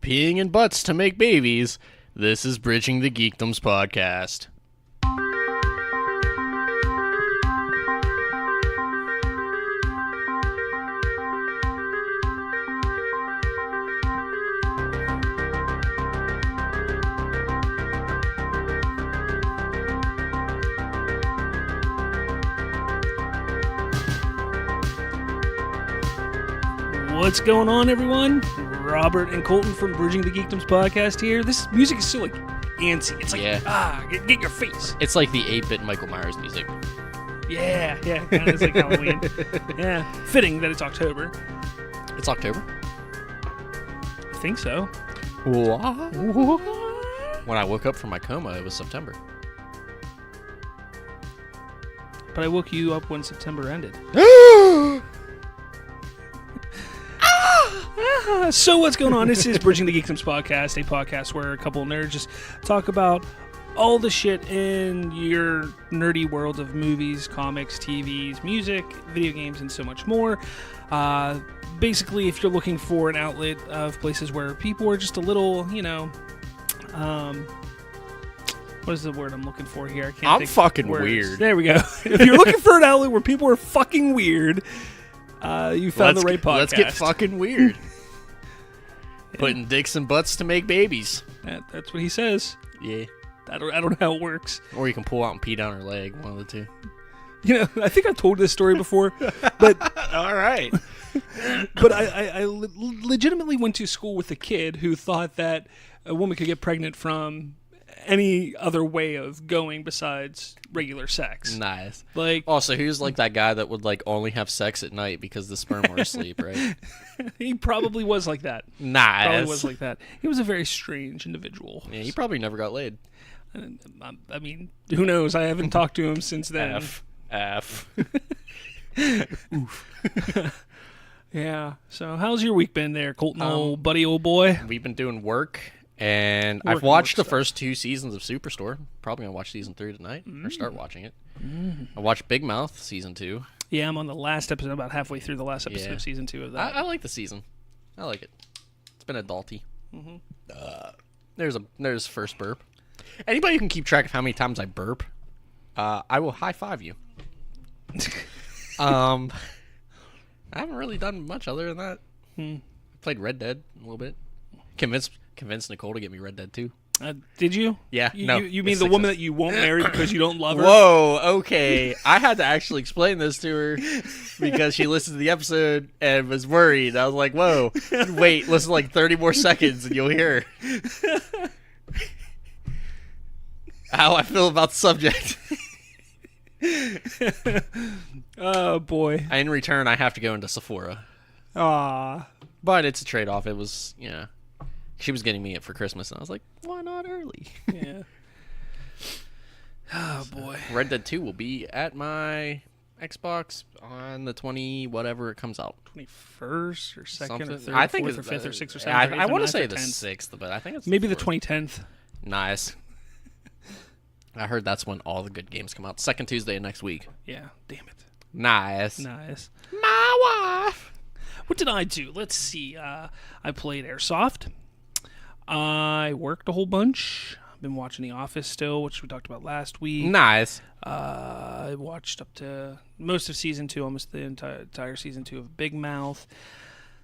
peeing in butts to make babies, this is Bridging the Geekdoms podcast. What's going on, everyone? Robert and Colton from Bridging the Geekdoms podcast here. This music is so like antsy. It's like, get your face. It's like the 8-bit Michael Myers music. Yeah, kind of. It's like Halloween. Yeah, fitting that it's October. It's October? I think so. What? When I woke up from my coma, it was September. But I woke you up when September ended. So what's going on? This is Bridging the Geekdoms podcast, a podcast where a couple of nerds just talk about all the shit in your nerdy world of movies, comics, TVs, music, video games, and so much more. Basically, if you're looking for an outlet of places where people are just a little, what is the word I'm looking for here? I'm fucking weird. There we go. If you're looking for an outlet where people are fucking weird, you found the right podcast. Let's get fucking weird. Putting dicks in butts to make babies. That's what he says. Yeah. I don't know how it works. Or you can pull out and pee down her leg, one of the two. I think I've told this story before, but all right. But I legitimately went to school with a kid who thought that a woman could get pregnant from any other way of going besides regular sex. Nice. So he was like that guy that would only have sex at night because the sperm were asleep, right? He probably was like that. Nice. Probably was like that. He was a very strange individual. Yeah, he probably never got laid. I mean, who knows? I haven't talked to him since then. F. Oof. Yeah. So how's your week been there, Colton, old buddy, old boy? We've been doing work. And I've watched the first 2 seasons of Superstore. Probably going to watch season 3 tonight, or start watching it. I watched Big Mouth season 2. Yeah, I'm on the last episode, about halfway through the last episode of season 2 of that. I like the season. I like it. It's been adulty. There's first burp. Anybody who can keep track of how many times I burp, I will high five you. I haven't really done much other than that. I played Red Dead a little bit. Convinced Nicole to get me Red Dead 2. Did you? Yeah. You mean the woman that you won't marry because you don't love her? Whoa, okay. I had to actually explain this to her because she listened to the episode and was worried. I was like, whoa, wait, listen 30 more seconds and you'll hear how I feel about the subject. Oh, boy. In return, I have to go into Sephora. Aw. But it's a trade-off. It was, she was getting me it for Christmas, and I was like, why not early? Yeah. Oh, boy. Red Dead 2 will be at my Xbox on the 20, whatever it comes out. 21st or 2nd or 3rd I think 4th or 5th or 6th or 7th. I want to say the 6th, but I think it's maybe the 2010th. Nice. I heard that's when all the good games come out. Second Tuesday of next week. Yeah, damn it. Nice. My wife. What did I do? Let's see. I played Airsoft. I worked a whole bunch. I've been watching The Office still, which we talked about last week. Nice. I watched up to most of season 2, almost the entire season 2 of Big Mouth.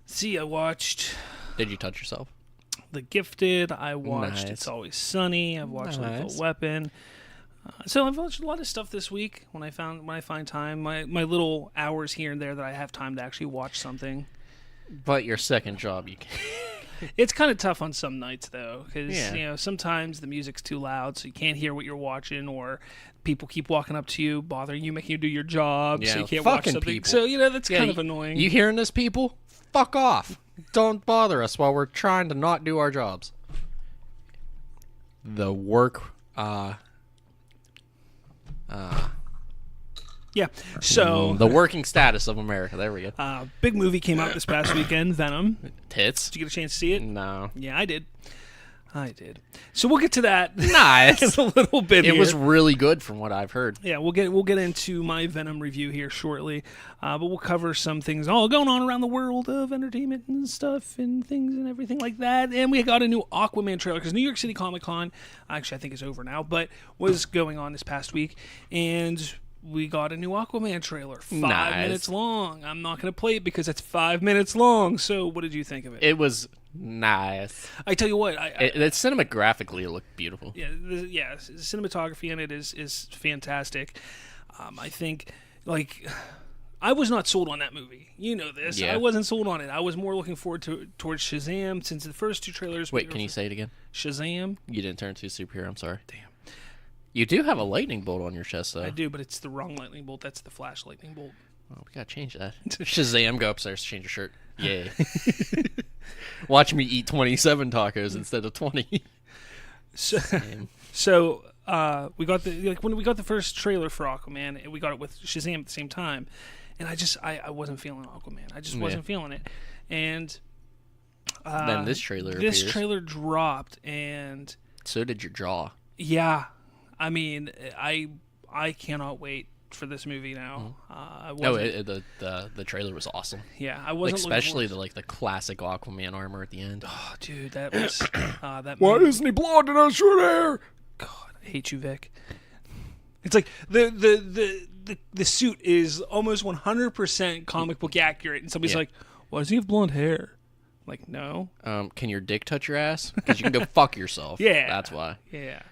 See, I watched... Did you touch yourself? The Gifted. I watched Nice. It's Always Sunny. I've watched Lethal Weapon. So I've watched a lot of stuff this week when I find time. My little hours here and there that I have time to actually watch something. But your second job, you can. It's kind of tough on some nights though, because sometimes the music's too loud, so you can't hear what you're watching, or people keep walking up to you, bothering you, making you do your job, so you can't watch something. People. So that's kind of annoying. You hearing this, people? Fuck off! Don't bother us while we're trying to not do our jobs. The work. Yeah, so... The working status of America. There we go. Big movie came out this past weekend, Venom. Tits. Did you get a chance to see it? No. Yeah, I did. I did. So we'll get to that Nice. in a little bit. It was really good from what I've heard. Yeah, we'll get into my Venom review here shortly, but we'll cover some things all going on around the world of entertainment and stuff and things and everything like that. And we got a new Aquaman trailer because New York City Comic Con, actually I think is over now, but was going on this past week, and we got a new Aquaman trailer, 5 minutes long. I'm not going to play it because it's 5 minutes long. So what did you think of it? It was nice. I tell you what, It's cinematographically, it looked beautiful. Yeah, the cinematography in it is fantastic. I think, like, I was not sold on that movie. You know this. Yeah. I wasn't sold on it. I was more looking forward towards Shazam since the first two trailers. Wait, can you say it again? Shazam. You didn't turn to a superhero. I'm sorry. Damn. You do have a lightning bolt on your chest, though. I do, but it's the wrong lightning bolt. That's the Flash lightning bolt. Oh, we gotta change that. Shazam, go upstairs, change your shirt. Yay. Watch me eat 27 tacos instead of 20. So we got when we got the first trailer for Aquaman, and we got it with Shazam at the same time, and I wasn't feeling Aquaman. I just wasn't feeling it. And then this trailer dropped, and so did your jaw. Yeah, I mean, I cannot wait for this movie now. The trailer was awesome. Yeah, I wasn't especially the classic Aquaman armor at the end. Oh, dude, that was that. Why isn't he blonde and has short hair? God, I hate you, Vic. It's like the suit is almost 100% comic book accurate, and somebody's like, "Why does he have blonde hair?" I'm like, no. Can your dick touch your ass? Because you can go fuck yourself. Yeah, that's why. Yeah.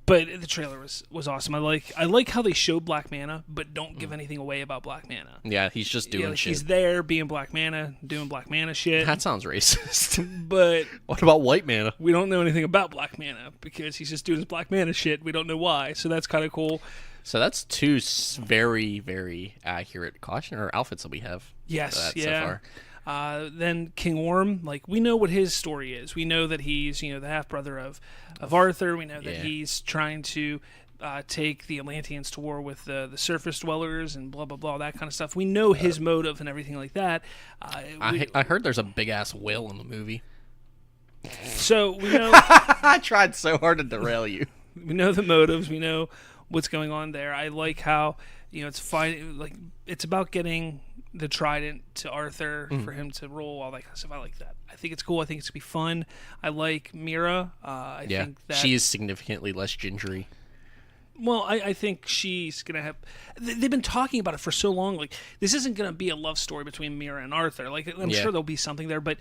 But the trailer was awesome. I like how they show Black Manta, but don't give anything away about Black Manta. Yeah, he's just doing shit. He's there being Black Manta, doing Black Manta shit. That sounds racist. But what about White Manta? We don't know anything about Black Manta because he's just doing his Black Manta shit. We don't know why, so that's kind of cool. So that's two very, very accurate cautionary outfits that we have. Yes, so far. Then King Orm, like, we know what his story is. We know that he's, the half brother of Arthur. We know that he's trying to take the Atlanteans to war with the surface dwellers and blah blah blah, that kind of stuff. We know his motive and everything like that. I heard there's a big ass whale in the movie. So we know. I tried so hard to derail you. We know the motives. We know what's going on there. I like how it's fine. Like, it's about getting the trident to Arthur for him to roll, all that kind of stuff. I like that. I think it's cool. I think it's gonna be fun. I like Mira. I think that she is significantly less gingery. Well, I think she's gonna have. They've been talking about it for so long. Like, this isn't gonna be a love story between Mira and Arthur. Like, I'm sure there'll be something there, but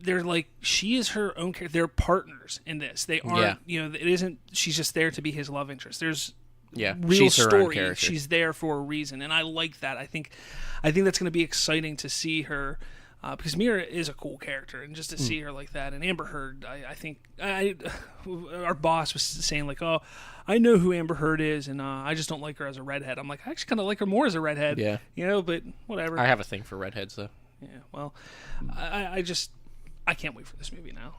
they're like, she is her own character. They're partners in this. They aren't. It isn't. She's just there to be his love interest. There's real she's her story. Own character. She's there for a reason, and I like that. I think that's going to be exciting to see her because Mira is a cool character, and just to see her like that. And Amber Heard, I think our boss was saying like, "Oh, I know who Amber Heard is, and I just don't like her as a redhead." I'm like, I actually kind of like her more as a redhead. Yeah, but whatever. I have a thing for redheads, though. Yeah, well, I can't wait for this movie now.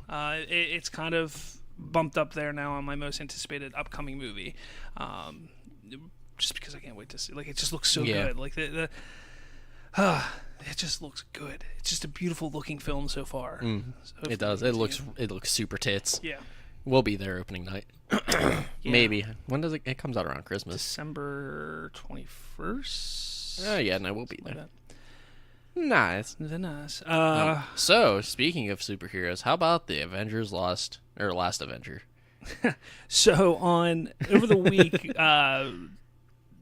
It's kind of bumped up there now on my most anticipated upcoming movie, just because I can't wait to see. Like, it just looks so good. Like it just looks good. It's just a beautiful looking film so far. So it does. It looks super tits. Yeah, we'll be there opening night. Maybe. When does it? It comes out around Christmas. December 21st. Oh yeah, no, we'll be there. Like Nice. Nice. So, speaking of superheroes, how about the Avengers Last Avenger? So over the week,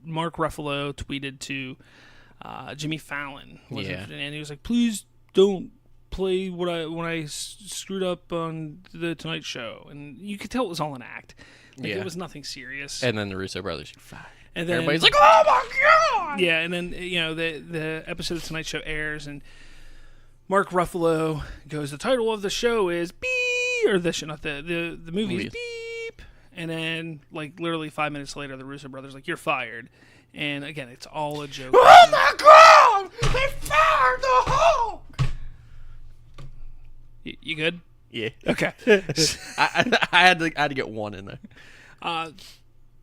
Mark Ruffalo tweeted to Jimmy Fallon, and he was like, "Please don't play when I screwed up on the Tonight Show," and you could tell it was all an act. Like, it was nothing serious. And then the Russo brothers, and then everybody's like, "Oh my god!" Yeah, and then the episode of Tonight Show airs, and Mark Ruffalo goes, "The title of the show is beep," or the movie is beep, and then like literally 5 minutes later, the Russo brothers like, "You're fired," and again, it's all a joke. Oh my god! They fired the Hulk. You good? Yeah. Okay. I had to get one in there.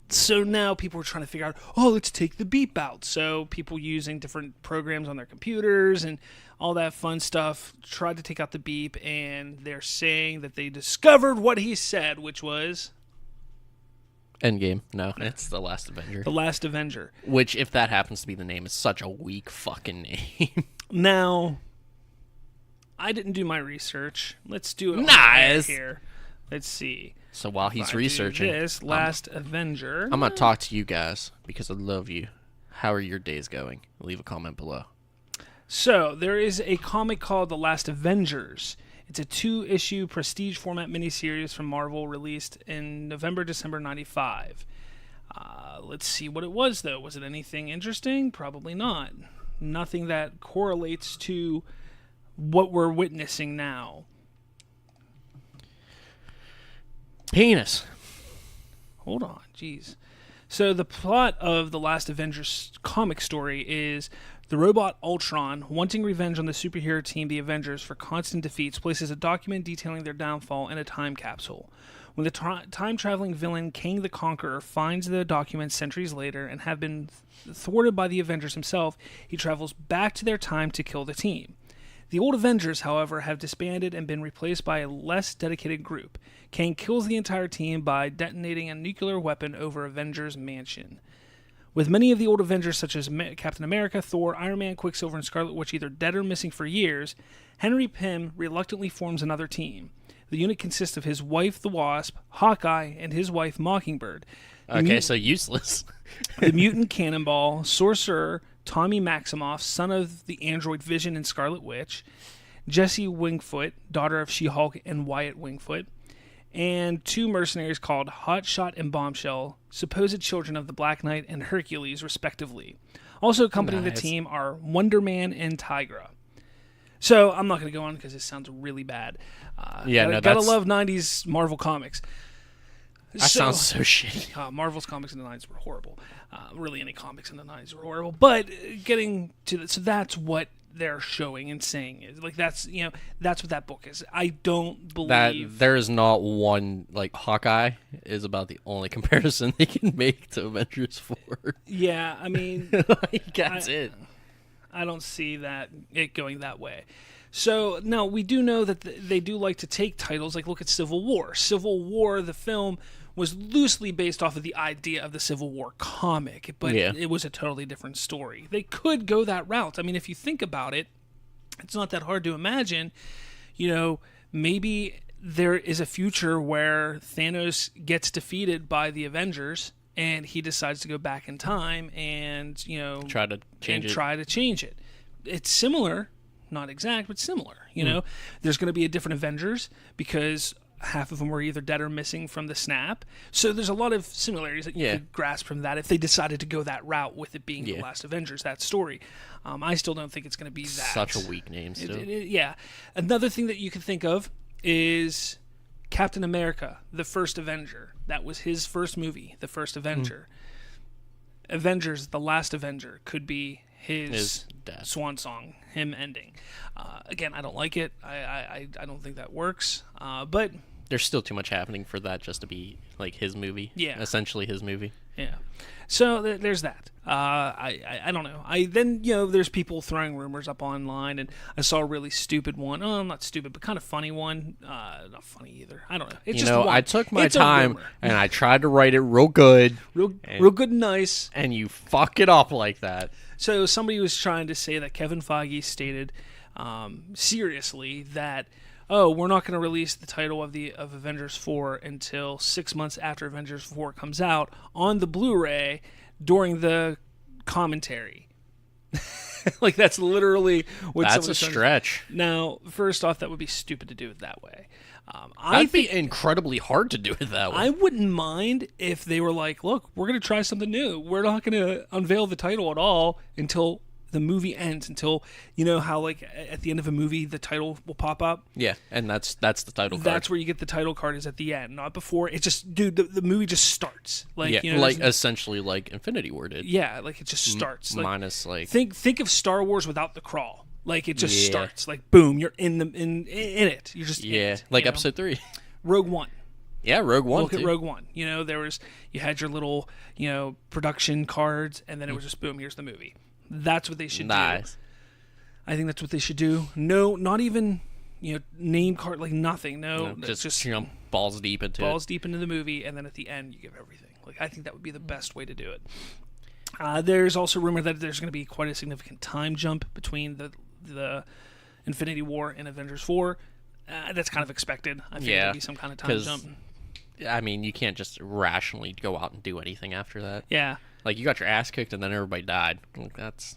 So now people are trying to figure out, oh, let's take the beep out. So people using different programs on their computers and all that fun stuff tried to take out the beep, and they're saying that they discovered what he said, which was... Endgame. No, it's The Last Avenger. The Last Avenger. Which, if that happens to be the name, is such a weak fucking name. Now, I didn't do my research. Let's do it Nice. here. Let's see. So while he's researching... This Last Avenger... I'm going to talk to you guys because I love you. How are your days going? Leave a comment below. So, there is a comic called The Last Avengers. It's a 2-issue prestige format miniseries from Marvel released in November-December 95. Let's see what it was, though. Was it anything interesting? Probably not. Nothing that correlates to what we're witnessing now. Penis. Hold on, jeez. So the plot of the Last Avengers comic story is the robot Ultron, wanting revenge on the superhero team the Avengers for constant defeats, places a document detailing their downfall in a time capsule. When the time-traveling villain Kang the Conqueror finds the document centuries later and have been thwarted by the Avengers himself, he travels back to their time to kill the team. The old Avengers, however, have disbanded and been replaced by a less dedicated group. Kang kills the entire team by detonating a nuclear weapon over Avengers Mansion. With many of the old Avengers, such as Captain America, Thor, Iron Man, Quicksilver, and Scarlet Witch either dead or missing for years, Henry Pym reluctantly forms another team. The unit consists of his wife, the Wasp, Hawkeye, and his wife, Mockingbird. So useless. The mutant Cannonball, Sorcerer, Tommy Maximoff, son of the android Vision and Scarlet Witch, Jessie Wingfoot, daughter of She-Hulk and Wyatt Wingfoot, and 2 mercenaries called Hotshot and Bombshell, supposed children of the Black Knight and Hercules, respectively. Also accompanying the team are Wonder Man and Tigra. So, I'm not going to go on because this sounds really bad. Gotta love 90s Marvel comics. That sounds so shitty. Marvel's comics in the 90s were horrible. Really, any comics in the 90s were horrible. But getting to that, so that's what they're showing and saying is like that's what that book is. I don't believe that there is not one like Hawkeye is about the only comparison they can make to Avengers 4. Yeah, I mean, that's it. I don't see that it going that way. So now we do know that they do like to take titles. Like look at Civil War. Civil War, the film, was loosely based off of the idea of the Civil War comic, but it was a totally different story. They could go that route. I mean, if you think about it, it's not that hard to imagine. Maybe there is a future where Thanos gets defeated by the Avengers, and he decides to go back in time and try to change it. It's similar, not exact, but similar. There's going to be a different Avengers because half of them were either dead or missing from the snap. So there's a lot of similarities that you could grasp from that if they decided to go that route with it being The Last Avengers, that story. I still don't think it's going to be that. Such a weak name still. Another thing that you can think of is Captain America, the First Avenger. That was his first movie, The First Avenger. Avengers, The Last Avenger could be his swan song, him ending. Again, I don't like it. I don't think that works. But there's still too much happening for that just to be like his movie. Yeah, essentially his movie. Yeah. So there's that. I don't know. Then there's people throwing rumors up online, and I saw a really stupid one. Oh, not stupid, but kind of funny one. Not funny either. I don't know. It's just one. I took my time and I tried to write it real good, real good and nice. And you fuck it up like that. So somebody was trying to say that Kevin Feige stated seriously that, we're not going to release the title of Avengers 4 until 6 months after Avengers 4 comes out on the Blu-ray during the commentary. Like, that's literally what that's a stretch. Now, first off, that would be stupid to do it that way. That'd be incredibly hard to do it that way. I wouldn't mind if they were like, look, we're going to try something new. We're not going to unveil the title at all until the movie ends, until how like at the end of a movie the title will pop up. Yeah, and that's the title card. That's where you get the title card, is at the end, not before. It just, dude, the movie just starts. Like, like essentially like Infinity War did. Yeah, like it just starts. Minus like think of Star Wars without the crawl. Like it just starts. Like boom, you're in it. You're just in it, like episode 3. Rogue One. Yeah, Rogue One. Look at Rogue One. You know, you had your little, production cards, and then it was just boom, here's the movie. That's what they should do. I think that's what they should do. No, not even name card, like nothing. No, just jump balls deep into the movie, and then at the end you give everything. Like I think that would be the best way to do it. There's also rumor that there's going to be quite a significant time jump between the Infinity War and Avengers 4. That's kind of expected. I think there'll be some kind of time jump. I mean, you can't just rationally go out and do anything after that. Yeah. Like, you got your ass kicked and then everybody died. Like, that's...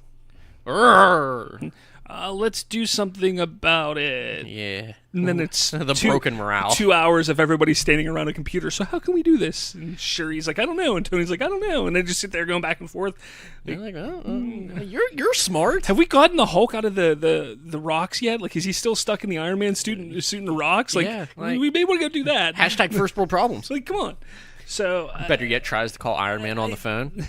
Let's do something about it. Yeah. And then it's broken morale. 2 hours of everybody standing around a computer. So how can we do this? And Shuri's like, I don't know. And Tony's like, I don't know. And they just sit there going back and forth. You're like, you're smart. Have we gotten the Hulk out of the rocks yet? Like, is he still stuck in the Iron Man suit in the rocks? Like, we may want to go do that. Hashtag first world problems. Like, come on. So better yet, tries to call Iron Man on the phone.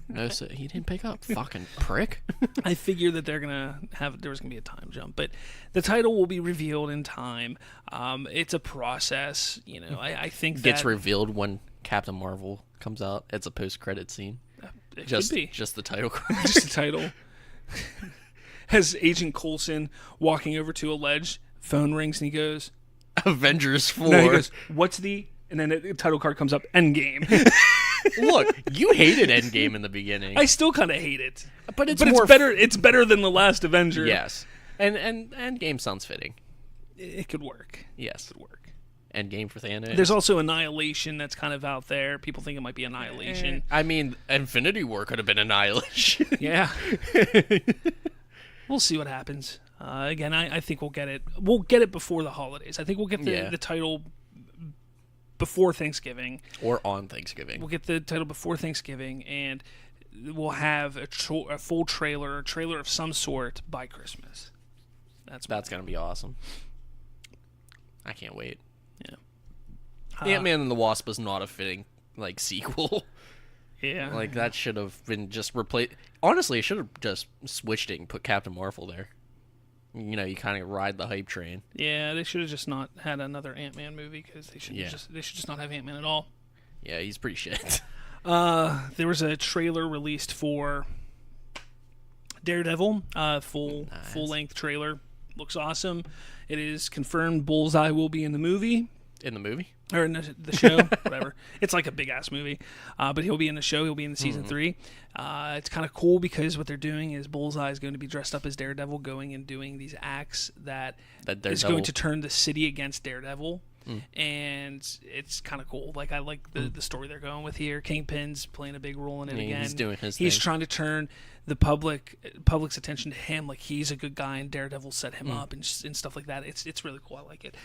No, so he didn't pick up. Fucking prick. I figure that there was gonna be a time jump, but the title will be revealed in time. It's a process, I think that gets revealed when Captain Marvel comes out. It's a post-credit scene. It just, could be just the title. Just the title. Has Agent Coulson walking over to a ledge. Phone rings and he goes, "Avengers 4." No, he goes, "What's the?" And then the title card comes up, Endgame. Look, you hated Endgame in the beginning. I still kind of hate it, but it's better. It's better than the last Avenger. Yes, and Endgame sounds fitting. It could work. Yes, it could work. Endgame for Thanos. There's also Annihilation that's kind of out there. People think it might be Annihilation. I mean, Infinity War could have been Annihilation. Yeah. We'll see what happens. Again, I think we'll get it. We'll get it before the holidays. I think we'll get the title before Thanksgiving. Or on Thanksgiving. We'll get the title before Thanksgiving, and we'll have a full trailer of some sort by Christmas. That's going to be awesome. I can't wait. Yeah. Ant-Man and the Wasp is not a fitting, sequel. Yeah. Like, that should have been just replaced. Honestly, it should have just switched it and put Captain Marvel there. You kind of ride the hype train. Yeah, they should have just not had another Ant-Man movie because they should just not have Ant-Man at all. Yeah, he's pretty shit. There was a trailer released for Daredevil, full length trailer. Looks awesome. It is confirmed Bullseye will be in the movie. In the movie? Or in the show, whatever. It's like a big-ass movie. But he'll be in the show. He'll be in the season 3. It's kind of cool because what they're doing is Bullseye is going to be dressed up as Daredevil, going and doing these acts that is going to turn the city against Daredevil. And it's kind of cool. Like, I like the story they're going with here. Kingpin's playing a big role in it again. He's doing his He's thing. trying to turn the public's attention to him. Like, he's a good guy, and Daredevil set him up and stuff like that. It's really cool. I like it.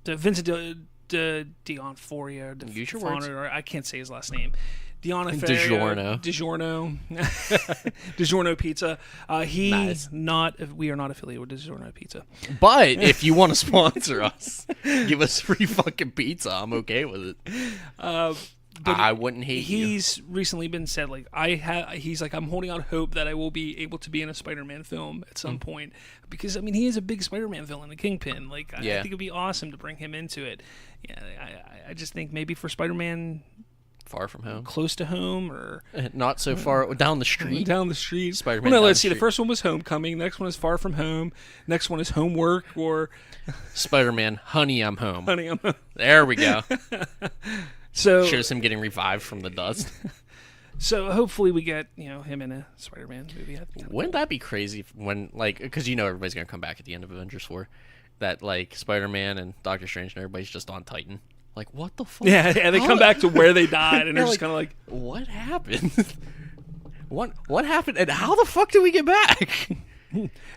The Vincent D'Onofrio, use your words. I can't say his last name. DiGiorno Pizza. We are not affiliated with DiGiorno Pizza. But if you want to sponsor us, give us free fucking pizza. I'm okay with it. But I wouldn't hate you. He's recently been said he's like, I'm holding out hope that I will be able to be in a Spider-Man film at some point, because I mean he is a big Spider-Man villain, the Kingpin. Like I think it'd be awesome to bring him into it. Yeah, I just think maybe for Spider-Man. Far From Home, close to home, or not so far down the street. Down the street, Spider-Man. Well, no, let's see. The first one was Homecoming. Next one is Far From Home. Next one is Homework, or Spider-Man. Honey, I'm Home. Honey, I'm Home. There we go. So shows him getting revived from the dust. So hopefully we get him in a Spider-Man movie. Wouldn't that be crazy when because everybody's gonna come back at the end of Avengers 4, that Spider-Man and Doctor Strange and everybody's just on Titan. Like, what the fuck? Yeah, they come back to where they died, and they're just kind of like, what happened? What happened, and how the fuck did we get back?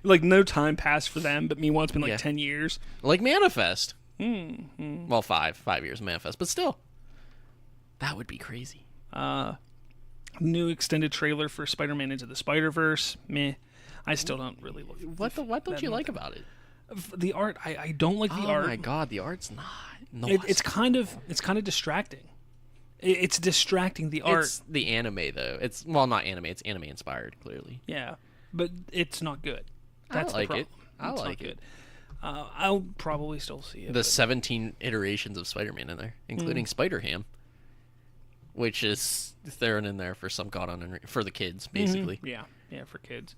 Like, no time passed for them, but meanwhile, it's been 10 years. Like Manifest. Well, 5 years Manifest, but still. That would be crazy. New extended trailer for Spider-Man Into the Spider-Verse. Meh. I still don't really look. What don't you like about it? The art. I don't like the art. Oh my god, the art's not. No, it's kind of distracting. It's distracting, the art. It's the anime though. It's not anime. It's anime inspired, clearly. Yeah, but it's not good. That's I like the problem. it. I like it. I'll probably still see it. The 17 iterations of Spider-Man in there, including Spider-Ham, which is thrown in there for some for the kids, basically. Yeah, for kids.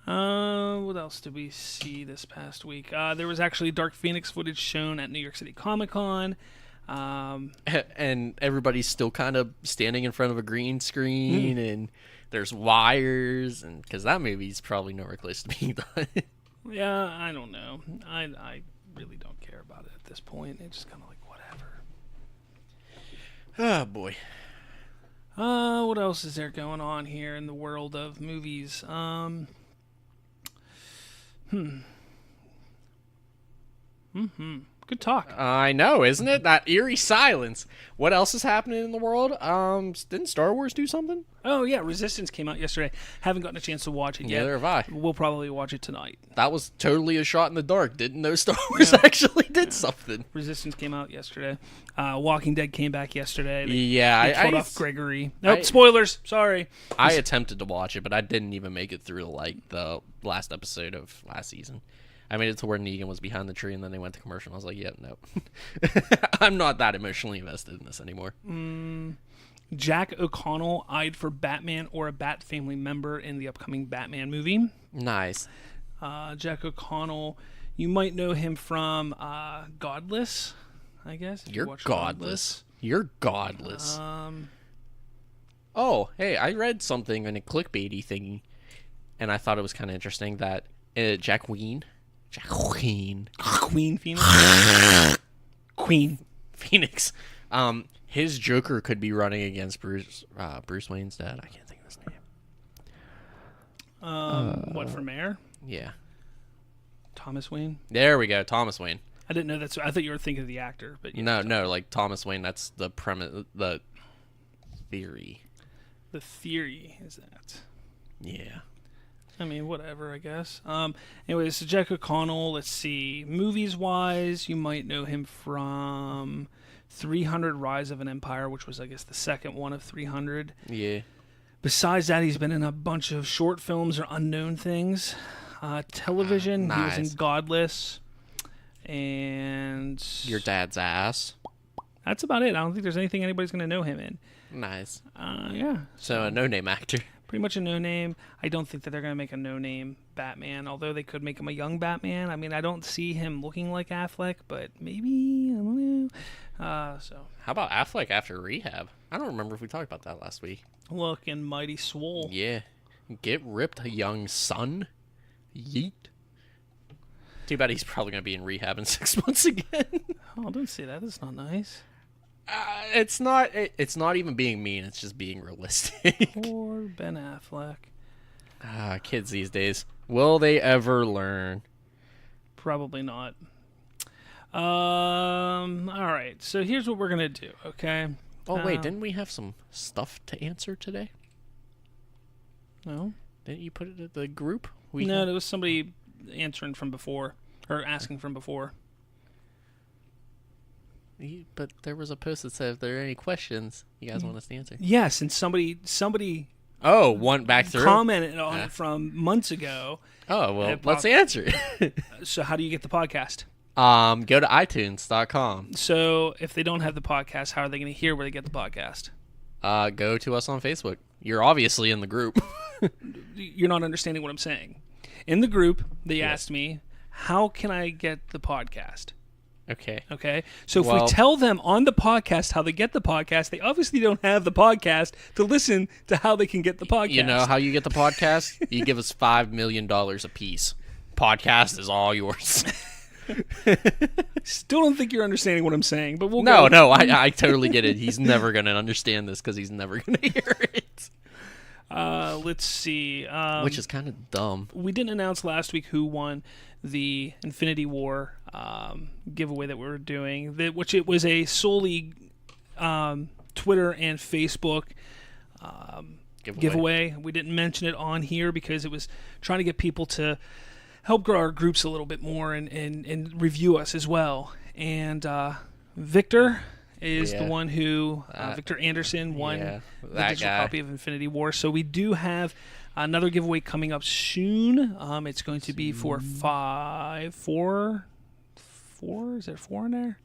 What else did we see this past week? There was actually Dark Phoenix footage shown at New York City Comic Con. And everybody's still kind of standing in front of a green screen, and there's wires, and because that movie's probably nowhere close to being done. Yeah, I don't know. I really don't care about it at this point. It's just kind of like whatever. Oh boy. What else is there going on here in the world of movies? Good talk. I know, isn't it? That eerie silence. What else is happening in the world? Didn't Star Wars do something? Oh, yeah, Resistance came out yesterday. Haven't gotten a chance to watch it yet. Neither have I. We'll probably watch it tonight. That was totally a shot in the dark. Didn't know Star Wars actually did something. Resistance came out yesterday. Walking Dead came back yesterday. They killed off Gregory. Nope, spoilers. Sorry. I attempted to watch it, but I didn't even make it through the last episode of last season. I made it to where Negan was behind the tree, and then they went to commercial. And I was like, "Yep, nope, I'm not that emotionally invested in this anymore." Jack O'Connell eyed for Batman or a Bat family member in the upcoming Batman movie. Nice. Jack O'Connell, you might know him from Godless, I guess. You're godless. You're godless. Oh, hey, I read something in a clickbaity thingy, and I thought it was kind of interesting that Queen Phoenix. His Joker could be running against Bruce Wayne's dad. I can't think of his name. What, for mayor? Yeah. Thomas Wayne? There we go, Thomas Wayne. I didn't know that's. I thought you were thinking of the actor, but No, like Thomas Wayne. That's the premise, the theory. The theory is that. Yeah. I mean, whatever, I guess. Anyways, so Jack O'Connell, let's see. Movies-wise, you might know him from 300 Rise of an Empire, which was, I guess, the second one of 300. Yeah. Besides that, he's been in a bunch of short films or unknown things. Television, nice. He was in Godless. And... Your Dad's Ass. That's about it. I don't think there's anything anybody's going to know him in. Nice. Yeah. So a no-name actor. Pretty much a no-name. I don't think that they're going to make a no-name Batman, although they could make him a young Batman. I mean, I don't see him looking like Affleck, but maybe, I don't know. So How about Affleck after rehab? I don't remember if we talked about that last week. looking mighty swole. Yeah. Get ripped, young son. Yeet. Too bad he's probably going to be in rehab in 6 months again. Oh, don't say that. That's not nice. It's not even being mean. It's just being realistic. Poor Ben Affleck. Kids these days. Will they ever learn? Probably not. All right. So here's what we're going to do, okay? Oh, wait. Didn't we have some stuff to answer today? No? Didn't you put it in the group? No, there was somebody answering from before, or asking from before. But there was a post that said, if there are any questions you guys want us to answer. Yes, and somebody went back through? commented on it from months ago. Oh, well, let's answer it. So how do you get the podcast? Go to iTunes.com. So if they don't have the podcast, how are they going to hear where they get the podcast? Go to us on Facebook. You're obviously in the group. You're not understanding what I'm saying. In the group, they asked me, how can I get the podcast? Okay. So if we tell them on the podcast how they get the podcast, they obviously don't have the podcast to listen to how they can get the podcast. You know how you get the podcast? You give us $5 million a piece. Podcast is all yours. Still don't think you're understanding what I'm saying, but we'll No, go. I totally get it. He's never going to understand this because he's never going to hear it. Let's see. Which is kind of dumb. We didn't announce last week who won the Infinity War giveaway that we were doing, which it was a solely Twitter and Facebook giveaway. We didn't mention it on here because it was trying to get people to help grow our groups a little bit more and review us as well. And Victor is the one who, Victor Anderson, won the digital copy of Infinity War. So we do have Another giveaway coming up soon. It's going to be for four. Is there 4 in there?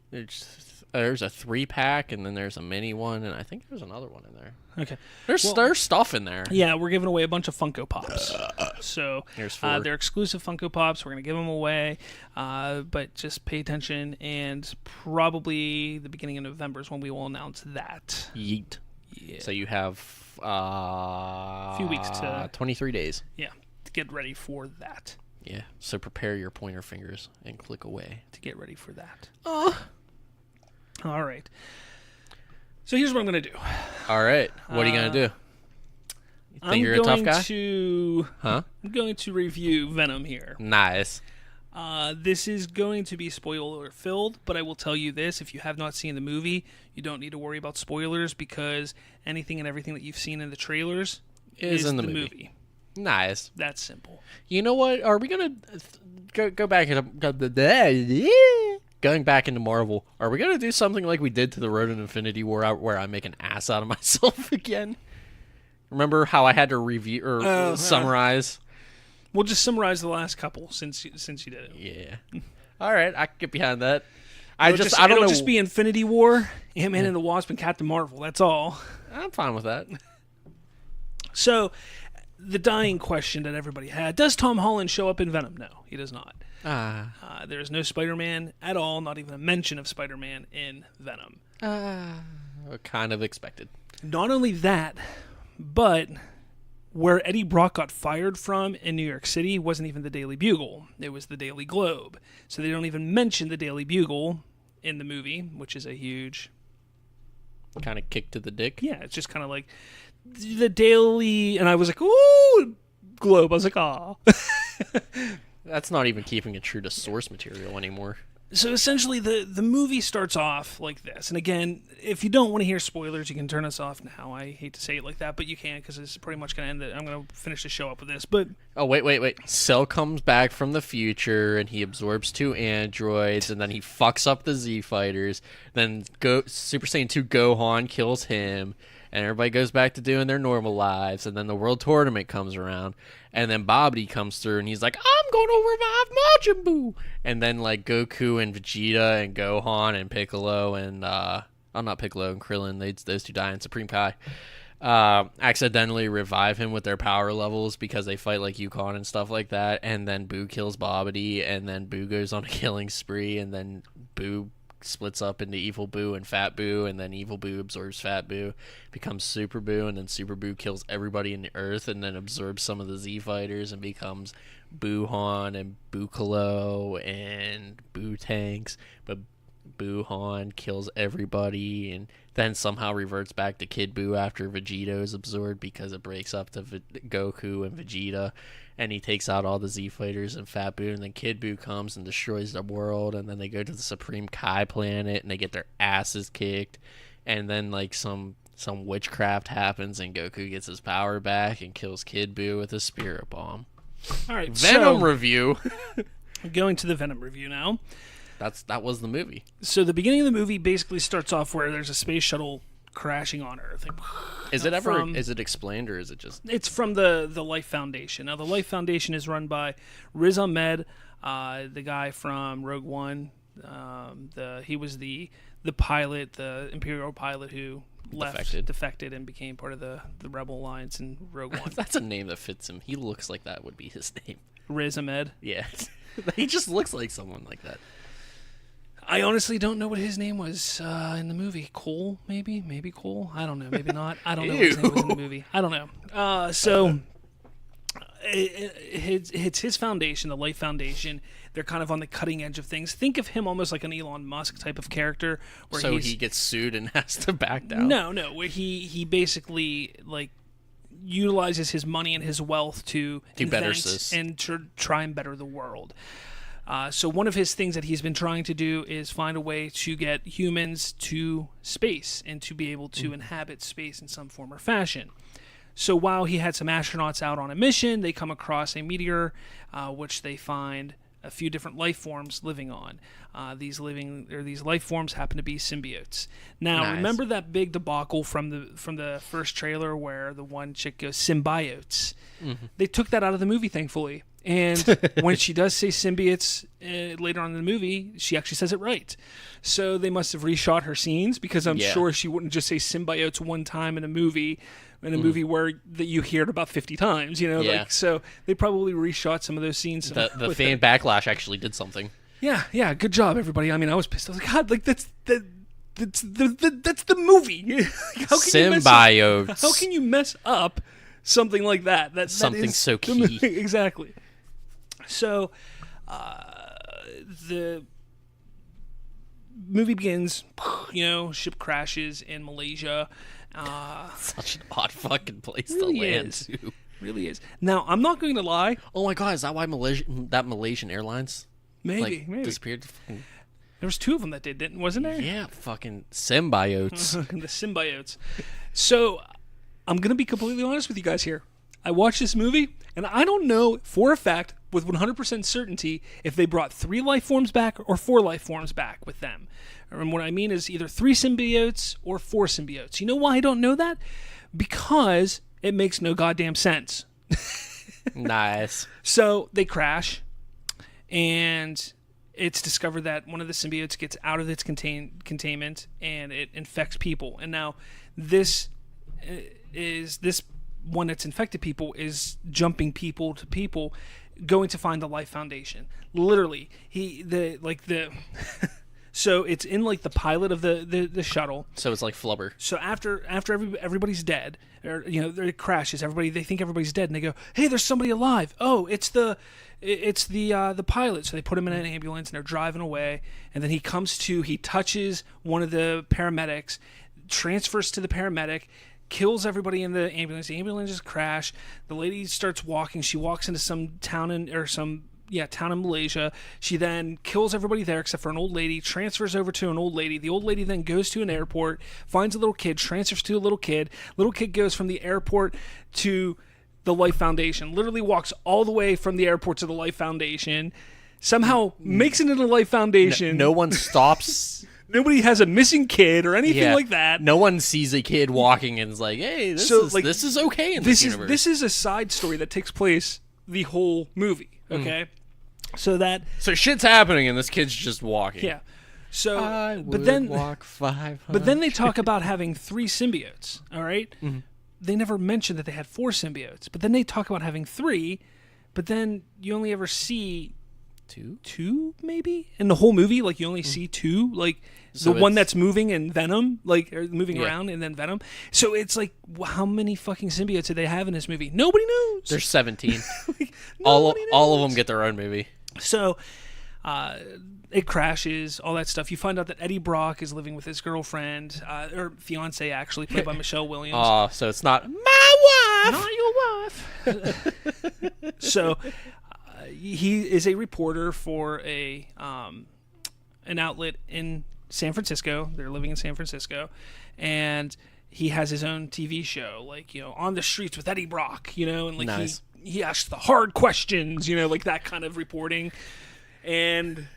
There's a 3-pack, and then there's a mini one, and I think there's another one in there. Okay. There's stuff in there. Yeah, we're giving away a bunch of Funko Pops. So Here's 4. they're exclusive Funko Pops. We're going to give them away, but just pay attention, and probably the beginning of November is when we will announce that. Yeet. Yeah. So you have A few weeks to 23 days. Yeah, to get ready for that. Yeah. So prepare your pointer fingers and click away. To get ready for that. Oh. All right. So here's what I'm going to do. All right. What are you going to do? You think you're a tough guy? I'm going to review Venom here. Nice. This is going to be spoiler filled, but I will tell you this: if you have not seen the movie, you don't need to worry about spoilers, because anything and everything that you've seen in the trailers is in the movie. Nice. That's simple. You know what? Are we gonna go back going back into Marvel? Are we gonna do something like we did to the Road to Infinity War, where I make an ass out of myself again? Remember how I had to review or summarize? We'll just summarize the last couple since you did it. Yeah. All right, I can get behind that. I don't know. It'll just be Infinity War, Ant-Man and the Wasp, and Captain Marvel. That's all. I'm fine with that. So, the dying question that everybody had: does Tom Holland show up in Venom? No, he does not. There is no Spider-Man at all. Not even a mention of Spider-Man in Venom. Kind of expected. Not only that, but where Eddie Brock got fired from in New York City wasn't even the Daily Bugle. It was the Daily Globe. So they don't even mention the Daily Bugle in the movie, which is a huge... kind of kick to the dick? Yeah, it's just kind of like the Daily... And I was like, ooh, Globe. I was like, aw. That's not even keeping it true to source material anymore. So essentially, the movie starts off like this. And again, if you don't want to hear spoilers, you can turn us off now. I hate to say it like that, but you can, because it's pretty much going to end it. I'm going to finish the show up with this. But oh, wait. Cell comes back from the future, and he absorbs 2 androids, and then he fucks up the Z Fighters. Then Super Saiyan 2 Gohan kills him, and everybody goes back to doing their normal lives. And then the World Tournament comes around, and then Babidi comes through, and he's like, I'm going to revive Majin Buu. And then, like, Goku and Vegeta and Gohan and Piccolo and, not Piccolo and Krillin, those 2 die in Supreme Kai, accidentally revive him with their power levels because they fight, like, Yukon and stuff like that. And then Buu kills Babidi, and then Buu goes on a killing spree, and then Buu splits up into Evil Buu and Fat Buu, and then Evil Buu absorbs Fat Buu, becomes Super Buu, and then Super Buu kills everybody in the Earth, and then absorbs some of the Z Fighters and becomes Buu-Han and Buu-Kalo and Buu-Tanks, but Buu-Han kills everybody, and then somehow reverts back to Kid Buu after Vegeta is absorbed because it breaks up to Goku and Vegeta, and he takes out all the Z Fighters and Fat Buu, and then Kid Buu comes and destroys the world, and then they go to the Supreme Kai planet, and they get their asses kicked, and then, like, some witchcraft happens, and Goku gets his power back and kills Kid Buu with a spirit bomb. All right, Venom review. Going to the Venom review now. That was the movie. So the beginning of the movie basically starts off where there's a space shuttle crashing on Earth. Is it explained, or is it just... It's from the Life Foundation. Now, the Life Foundation is run by Riz Ahmed, the guy from Rogue One. He was the pilot, the Imperial pilot who defected and became part of the Rebel Alliance in Rogue One. That's a name that fits him. He looks like that would be his name. Riz Ahmed? Yeah. He just looks like someone like that. I honestly don't know what his name was in the movie. Cole, maybe? Maybe Cole? I don't know. Maybe not. I don't know what his name was in the movie. I don't know. It's his foundation, the Life Foundation. They're kind of on the cutting edge of things. Think of him almost like an Elon Musk type of character. So he gets sued and has to back down? No. Where he basically, like, utilizes his money and his wealth to invent and to try and better the world. So one of his things that he's been trying to do is find a way to get humans to space and to be able to inhabit space in some form or fashion. So while he had some astronauts out on a mission, they come across a meteor, which they find a few different life forms living on. These life forms happen to be symbiotes. Now, Nice. remember that big debacle from the first trailer where the one chick goes symbiotes? Mm-hmm. They took that out of the movie, thankfully. And when she does say symbiotes later on in the movie, she actually says it right. So they must have reshot her scenes, because I'm sure she wouldn't just say symbiotes one time in a movie. Movie where that you hear it about 50 times, so they probably reshot some of those scenes. The fan backlash actually did something. Yeah, good job, everybody. I mean, I was pissed. I was like, God, like that's the movie. Symbiotes. How can you mess up something like that? That's something so key. Exactly. So, the movie begins. Ship crashes in Malaysia. Such an odd fucking place really to land is. to. Really is. Now, I'm not going to lie. Oh my god, is that why Malaysian Airlines Maybe. disappeared? There was 2 of them that did, wasn't there? Yeah, fucking symbiotes. The symbiotes. So, I'm going to be completely honest with you guys here. I watched this movie, and I don't know for a fact, with 100% certainty, if they brought 3 life forms back or 4 life forms back with them. And what I mean is either 3 symbiotes or 4 symbiotes. You know why I don't know that? Because it makes no goddamn sense. Nice. So they crash, and it's discovered that one of the symbiotes gets out of its containment, and it infects people. And now this one that's infected people is jumping people to people, going to find the Life Foundation. Literally, so it's in like the pilot of the shuttle. So it's like Flubber. So after everybody's dead, or it crashes, they think everybody's dead, and they go, "Hey, there's somebody alive." Oh, it's the pilot. So they put him in an ambulance, and they're driving away. And then he touches one of the paramedics, transfers to the paramedic, kills everybody in the ambulance. The ambulances crash. The lady starts walking. She walks into some town in Malaysia. She then kills everybody there except for an old lady, transfers over to an old lady. The old lady then goes to an airport, finds a little kid, transfers to a little kid. Little kid goes from the airport to the Life Foundation. Literally walks all the way from the airport to the Life Foundation. Somehow makes it into the Life Foundation. No one stops. Nobody has a missing kid or anything like that. No one sees a kid walking and is like, "Hey, this is okay in this universe." This is a side story that takes place the whole movie. Okay, so shit's happening and this kid's just walking. Yeah. So, I would walk 500. But then they talk about having 3 symbiotes. All right. Mm-hmm. They never mention that they had 4 symbiotes. But then they talk about having 3. But then you only ever see 2 maybe in the whole movie. Like you only see 2. Like the one that's moving in Venom, or moving around, and then Venom. So it's like, how many fucking symbiotes did they have in this movie? Nobody knows. There's 17. All of them get their own movie. So, it crashes, all that stuff. You find out that Eddie Brock is living with his girlfriend, or fiance, actually, played by Michelle Williams. Oh, so it's not my wife, not your wife. So, he is a reporter for an outlet in San Francisco. They're living in San Francisco, and he has his own TV show, On the Streets with Eddie Brock, and nice. He asks the hard questions, like that kind of reporting. And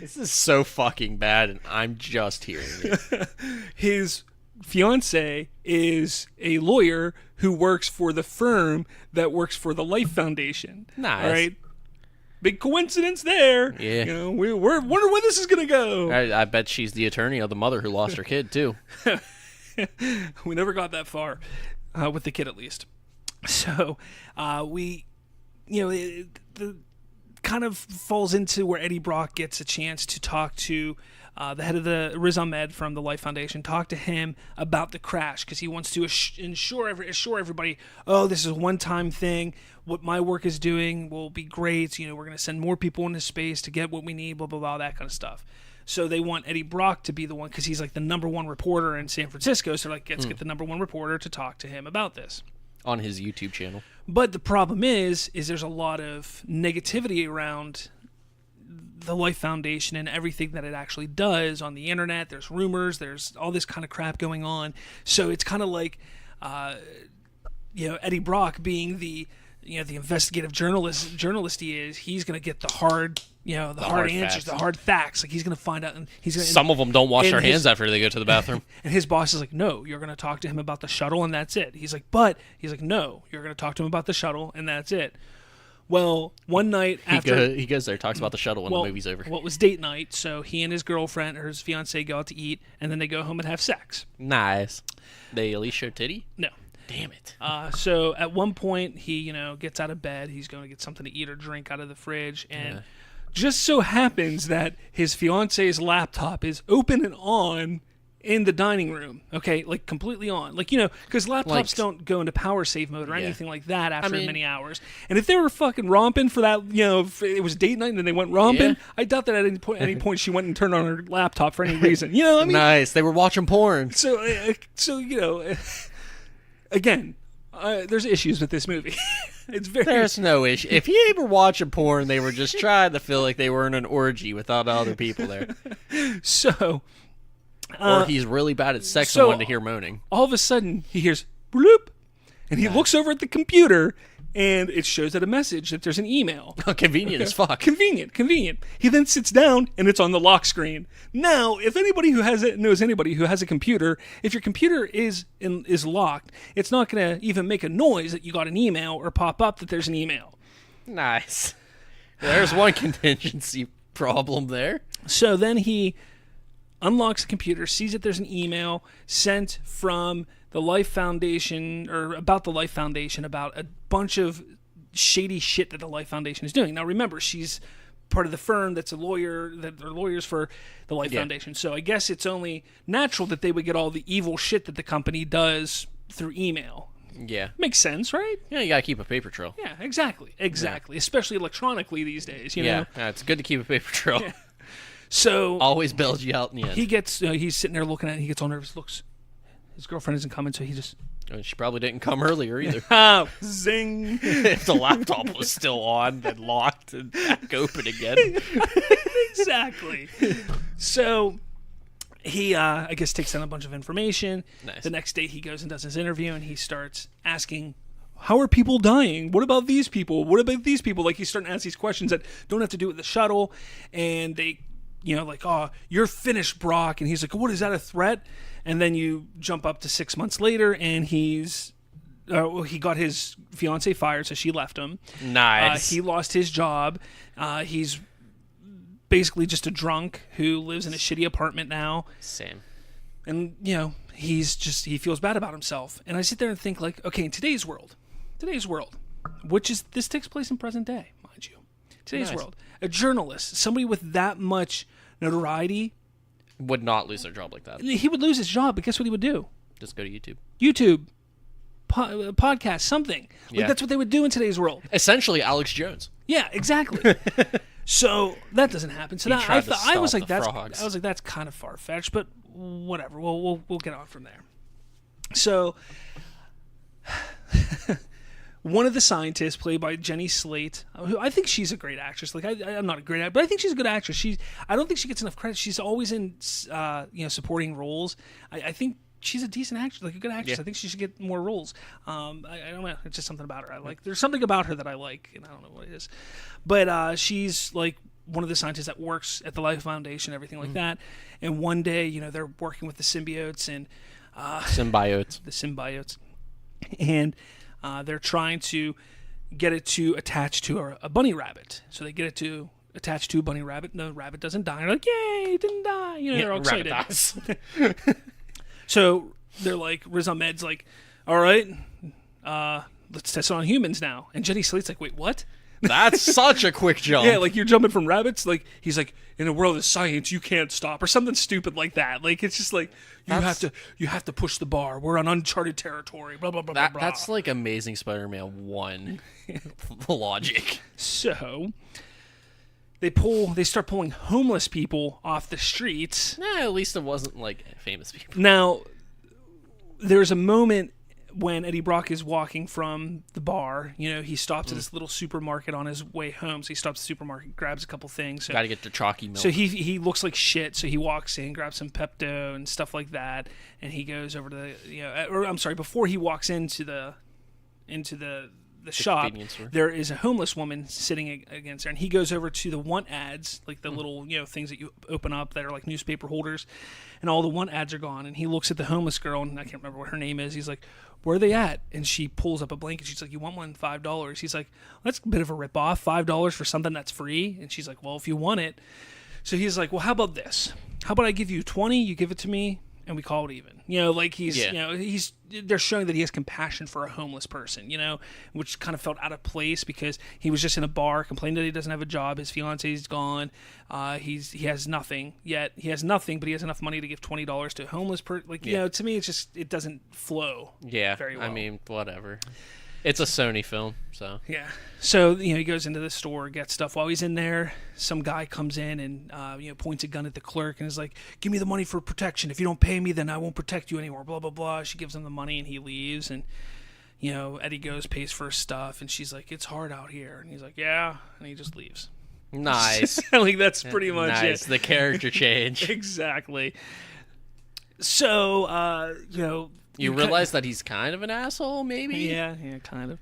this is so fucking bad, and I'm just hearing it. His fiance is a lawyer who works for the firm that works for the Life Foundation. Nice. All right. Big coincidence there. Yeah. We're wondering where this is going to go. I bet she's the attorney of the mother who lost her kid, too. We never got that far, with the kid at least. So, it kind of falls into where Eddie Brock gets a chance to talk to the head of the Riz Ahmed from the Life Foundation, talk to him about the crash, because he wants to assure everybody, this is a one-time thing. What my work is doing will be great. We're going to send more people into space to get what we need, blah, blah, blah, that kind of stuff. So they want Eddie Brock to be the one, because he's like the number one reporter in San Francisco. So they're like, let's get the number one reporter to talk to him about this. On his YouTube channel. But the problem is there's a lot of negativity around the Life Foundation and everything that it actually does on the internet. There's rumors, there's all this kind of crap going on. So it's kind of like, Eddie Brock being the the investigative journalist he is, he's going to get the hard, the hard answers, facts. the hard facts. Like, he's going to find out, and he's going to... Some of them don't wash their hands after they go to the bathroom. And his boss is like, no, you're going to talk to him about the shuttle, and that's it. He's like, no, you're going to talk to him about the shuttle, and that's it. Well, one night after... He goes there, talks about the shuttle when the movie's over. Well, it was date night, so he and his girlfriend, or his fiancée, go out to eat, and then they go home and have sex. Nice. They at least show titty? No. Damn it. So at one point, he, gets out of bed. He's going to get something to eat or drink out of the fridge, and just so happens that his fiance's laptop is open and on in the dining room. Okay, like completely on. Like, because laptops don't go into power save mode or anything like that after many hours. And if they were fucking romping for that, if it was date night and then they went romping, I doubt that at any point she went and turned on her laptop for any reason. You know what I mean? Nice. They were watching porn. So again, there's issues with this movie. There's no issue. If he were watching porn, they were just trying to feel like they were in an orgy without other people there. So... or he's really bad at sex and wanted to hear moaning. All of a sudden, he hears bloop, and he looks over at the computer, and it shows that a message that there's an email. Convenient as fuck. Convenient. He then sits down, and it's on the lock screen. Now, if anybody who has it knows anybody who has a computer, if your computer is locked, it's not going to even make a noise that you got an email or pop up that there's an email. Nice. There's one contingency problem there. So then he unlocks the computer, sees that there's an email sent from the Life Foundation, or about the Life Foundation, about a bunch of shady shit that the Life Foundation is doing. Now, remember, she's part of the firm that's a lawyer, that are lawyers for the Life Foundation. So I guess it's only natural that they would get all the evil shit that the company does through email. Yeah. Makes sense, right? Yeah, you got to keep a paper trail. Yeah, exactly. Yeah. Especially electronically these days, you know? Yeah, it's good to keep a paper trail. Yeah. So always bails you out in the end. He gets he's sitting there looking at it, he gets all nervous, looks, his girlfriend isn't coming, so he just she probably didn't come earlier either. Oh, zing. If the laptop was still on, then locked and back open again. Exactly. So he I guess takes down a bunch of information. Nice. The next day he goes and does his interview, and he starts asking, how are people dying? What about these people? What about these people? Like, he's starting to ask these questions that don't have to do with the shuttle, and they, like, oh, you're finished, Brock. And he's like, what, is that a threat? And then you jump up to 6 months later, and he got his fiancee fired, so she left him. Nice. He lost his job. He's basically just a drunk who lives in a shitty apartment now. Same. And, he feels bad about himself. And I sit there and think, like, okay, in today's world, this takes place in present day, mind you. Today's world, a journalist, somebody with that much notoriety, would not lose their job like that. He would lose his job, but guess what he would do? Just go to YouTube. Podcast, something. Like, that's what they would do in today's world. Essentially, Alex Jones. Yeah, exactly. So that doesn't happen. So I was like, that's kind of far fetched, but whatever. We'll get on from there. So one of the scientists, played by Jenny Slate, who I think she's a great actress. Like, I'm not a great actor, but I think she's a good actress. I don't think she gets enough credit. She's always in supporting roles. I think she's a decent actress, like a good actress. Yeah. I think she should get more roles. I don't know. It's just something about her I like. There's something about her that I like, and I don't know what it is. But she's like one of the scientists that works at the Life Foundation, everything like that. And one day, they're working with the symbiotes and Symbiotes, and they're trying to get it to attach to a bunny rabbit. So they get it to attach to a bunny rabbit. The rabbit doesn't die. They're like, yay, it didn't die. They're all excited. Rabbit dies. So they're like, Riz Ahmed's like, all right, let's test it on humans now. And Jenny Slate's like, wait, what? That's such a quick jump. Yeah, like, you're jumping from rabbits. Like, he's like, in a world of science, you can't stop, or something stupid like that. Like, it's just like, you have to push the bar. We're on uncharted territory. Blah blah blah blah. That's like Amazing Spider-Man 1 logic. So they start pulling homeless people off the streets. At least it wasn't like famous people. Now, there's a moment when Eddie Brock is walking from the bar. He stops at this little supermarket on his way home. So he stops at the supermarket, grabs a couple things. Got to get the chalky milk. So he looks like shit. So he walks in, grabs some Pepto and stuff like that, and he goes over to before he walks into the the shop, convenience store. there is a homeless woman sitting against her, and he goes over to the want ads, like the little things that you open up that are like newspaper holders, and all the want ads are gone. And he looks at the homeless girl, and I can't remember what her name is. He's like, "Where are they at?" And she pulls up a blanket. She's like, "You want one? $5." He's like, "That's a bit of a ripoff. $5 for something that's free." And she's like, "Well, if you want it." So he's like, "Well, how about this? How about I give you 20? You give it to me, and we call it even." Like they're showing that he has compassion for a homeless person, which kind of felt out of place because he was just in a bar complaining that he doesn't have a job. His fiance's gone. He has nothing yet. He has nothing, but he has enough money to give $20 to a homeless person. To me, it doesn't flow. Yeah, very well. I mean, whatever. It's a Sony film, so. Yeah. So, he goes into the store, gets stuff. While he's in there, some guy comes in and, points a gun at the clerk and is like, "Give me the money for protection. If you don't pay me, then I won't protect you anymore, blah, blah, blah." She gives him the money and he leaves. And, Eddie goes, pays for his stuff. And she's like, "It's hard out here." And he's like, "Yeah." And he just leaves. Nice. That's pretty much nice. it. The character change. Exactly. So, You realize that he's kind of an asshole, maybe? Yeah, kind of.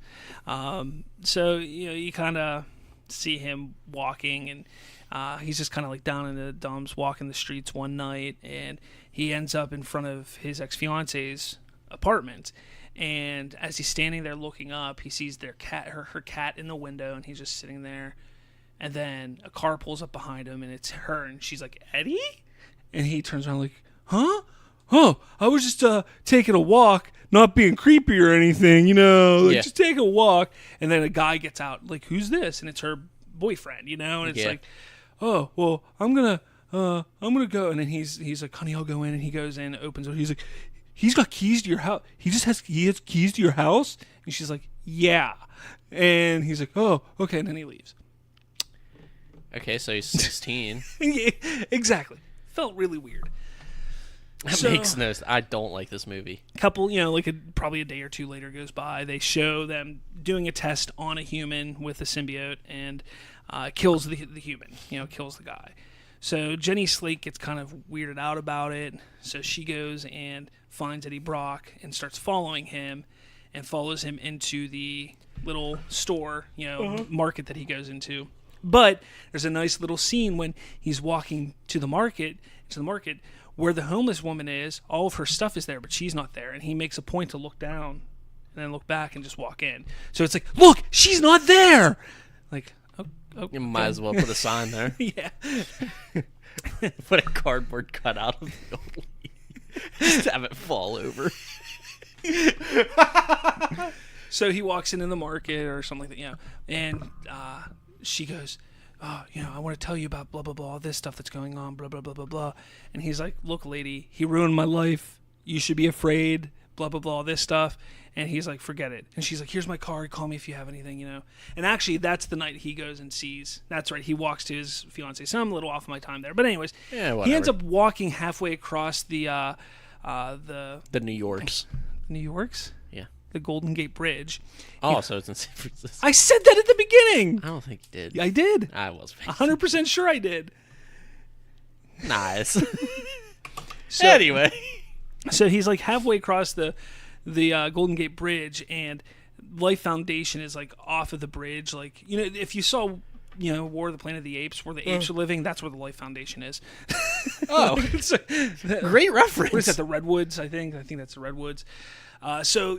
So, you kind of see him walking, and he's just kind of like down in the dumps, walking the streets one night, and he ends up in front of his ex-fiance's apartment. And as he's standing there looking up, he sees her cat in the window, and he's just sitting there. And then a car pulls up behind him, and it's her, and she's like, "Eddie?" And he turns around like, "Huh? Oh, I was just taking a walk, not being creepy or anything, just take a walk." And then a guy gets out, like, "Who's this?" And it's her boyfriend, and it's like, "Oh, well, I'm gonna go." And then he's like, "Honey, I'll go in." And he goes in, opens it. He's like, "He's got keys to your house. He has keys to your house?" And she's like, "Yeah." And he's like, "Oh, okay." And then he leaves. Okay, so he's 16. Yeah, exactly. Felt really weird. That makes no sense. I don't like this movie. Couple, probably a day or two later goes by. They show them doing a test on a human with a symbiote and kills the human, kills the guy. So Jenny Slate gets kind of weirded out about it. So she goes and finds Eddie Brock and starts following him and follows him into the little store, market that he goes into. But there's a nice little scene when he's walking to the market, where the homeless woman is. All of her stuff is there, but she's not there. And he makes a point to look down and then look back and just walk in. So it's like, "Look, she's not there." Like, okay. You might as well put a sign there. Yeah. Put a cardboard cutout of the old lady. Just have it fall over. So he walks into the market or something like that, and she goes, "Oh, I want to tell you about blah, blah, blah, this stuff that's going on, blah, blah, blah, blah, blah." And he's like, "Look, lady, he ruined my life. You should be afraid, blah, blah, blah, this stuff." And he's like, "Forget it." And she's like, "Here's my card. Call me if you have anything, And actually, that's the night he goes and sees. That's right. He walks to his fiancée. So I'm a little off of my time there. But anyways, he ends up walking halfway across the New Yorks. New Yorks? Yeah. The Golden Gate Bridge. Oh, so it's in San Francisco. I said that at the beginning. I don't think you did. I did. I was 100% sure I did. Nice. Anyway. So he's like halfway across the Golden Gate Bridge, and Life Foundation is like off of the bridge. Like, if you saw, War of the Planet of the Apes, where the apes are living, that's where the Life Foundation is. Oh. Great reference. What is that, the Redwoods, I think? I think that's the Redwoods. So,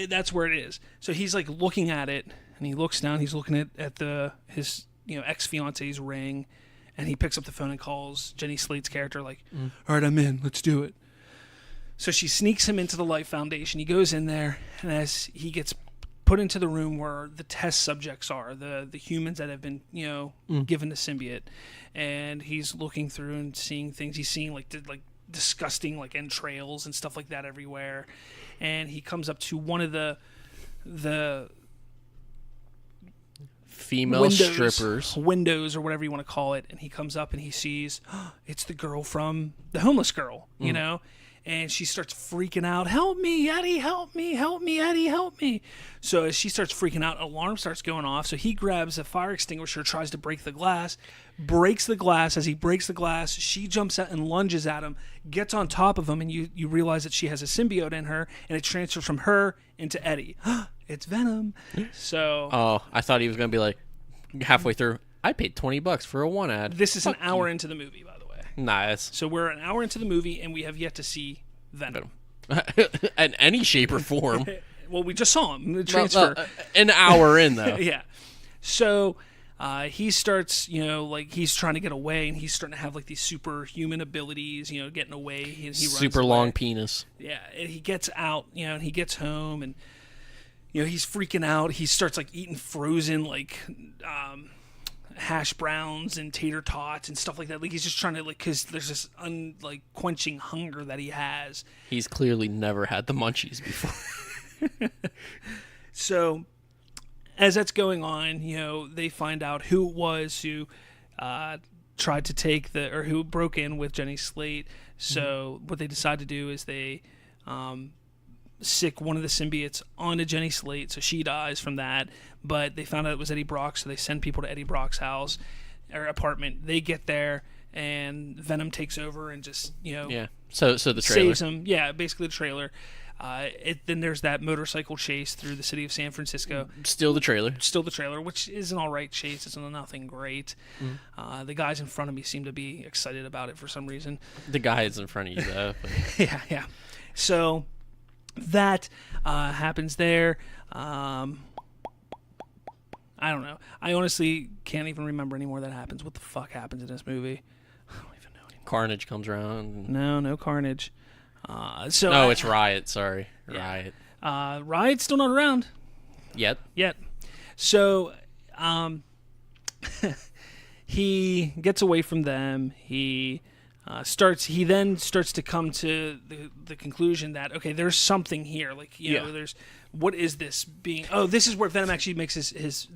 that's where it is. So he's like looking at it, and he looks down, he's looking at his ex-fiance's ring, and he picks up the phone and calls Jenny Slate's character like, "All right, I'm in, let's do it." So she sneaks him into the Life Foundation. He goes in there, and as he gets put into the room where the test subjects are, the humans that have been, given the symbiote, and he's looking through and seeing things. He's seeing like disgusting like entrails and stuff like that everywhere. And he comes up to one of the female strippers, windows or whatever you want to call it, and he comes up and he sees it's the girl from the homeless girl, and she starts freaking out. Help me, Eddie, help me, Eddie, help me. So as she starts freaking out, an alarm starts going off. So he grabs a fire extinguisher, tries to break the glass, breaks the glass. As he breaks the glass, she jumps out and lunges at him, gets on top of him, and you realize that she has a symbiote in her, and it transfers from her into Eddie. It's Venom. So Oh, I thought he was going to be like, halfway through, I paid $20 for a one ad. this is an hour into the movie, by the way. Nice. So we're an hour into the movie, and we have yet to see Venom. In any shape or form. Well, we just saw him. The transfer. An hour in, though. Yeah. So he starts, he's trying to get away, and he's starting to have like these superhuman abilities, getting away. He runs Super away. long penis. Yeah, and he gets out, and he gets home, and he's freaking out. He starts like eating frozen hash browns and tater tots and stuff like that. Like he's just trying to because there's this quenching hunger that he has. He's clearly never had the munchies before. So as that's going on, they find out who it was who tried to take who broke in with Jenny Slate. So what they decide to do is they sick one of the symbiotes onto Jenny Slate, so she dies from that. But they found out it was Eddie Brock, so they send people to Eddie Brock's house or apartment. They get there, and Venom takes over and just Yeah. So the trailer saves him. Yeah, basically the trailer. Then there's that motorcycle chase through the city of San Francisco. Still the trailer. Still the trailer, which is an all right chase. It's nothing great. The guys in front of me seem to be excited about it for some reason. The guy is in front of you, though. Yeah. So that happens there. I don't know. I honestly can't even remember anymore that happens. What the fuck happens in this movie? I don't even know anymore. Carnage comes around. No Carnage. It's Riot. Sorry, yeah. Riot. Riot's still not around Yet. So, he gets away from them. He then starts to come to the conclusion that there's something here. There's what is this being? Oh, this is where Venom actually makes his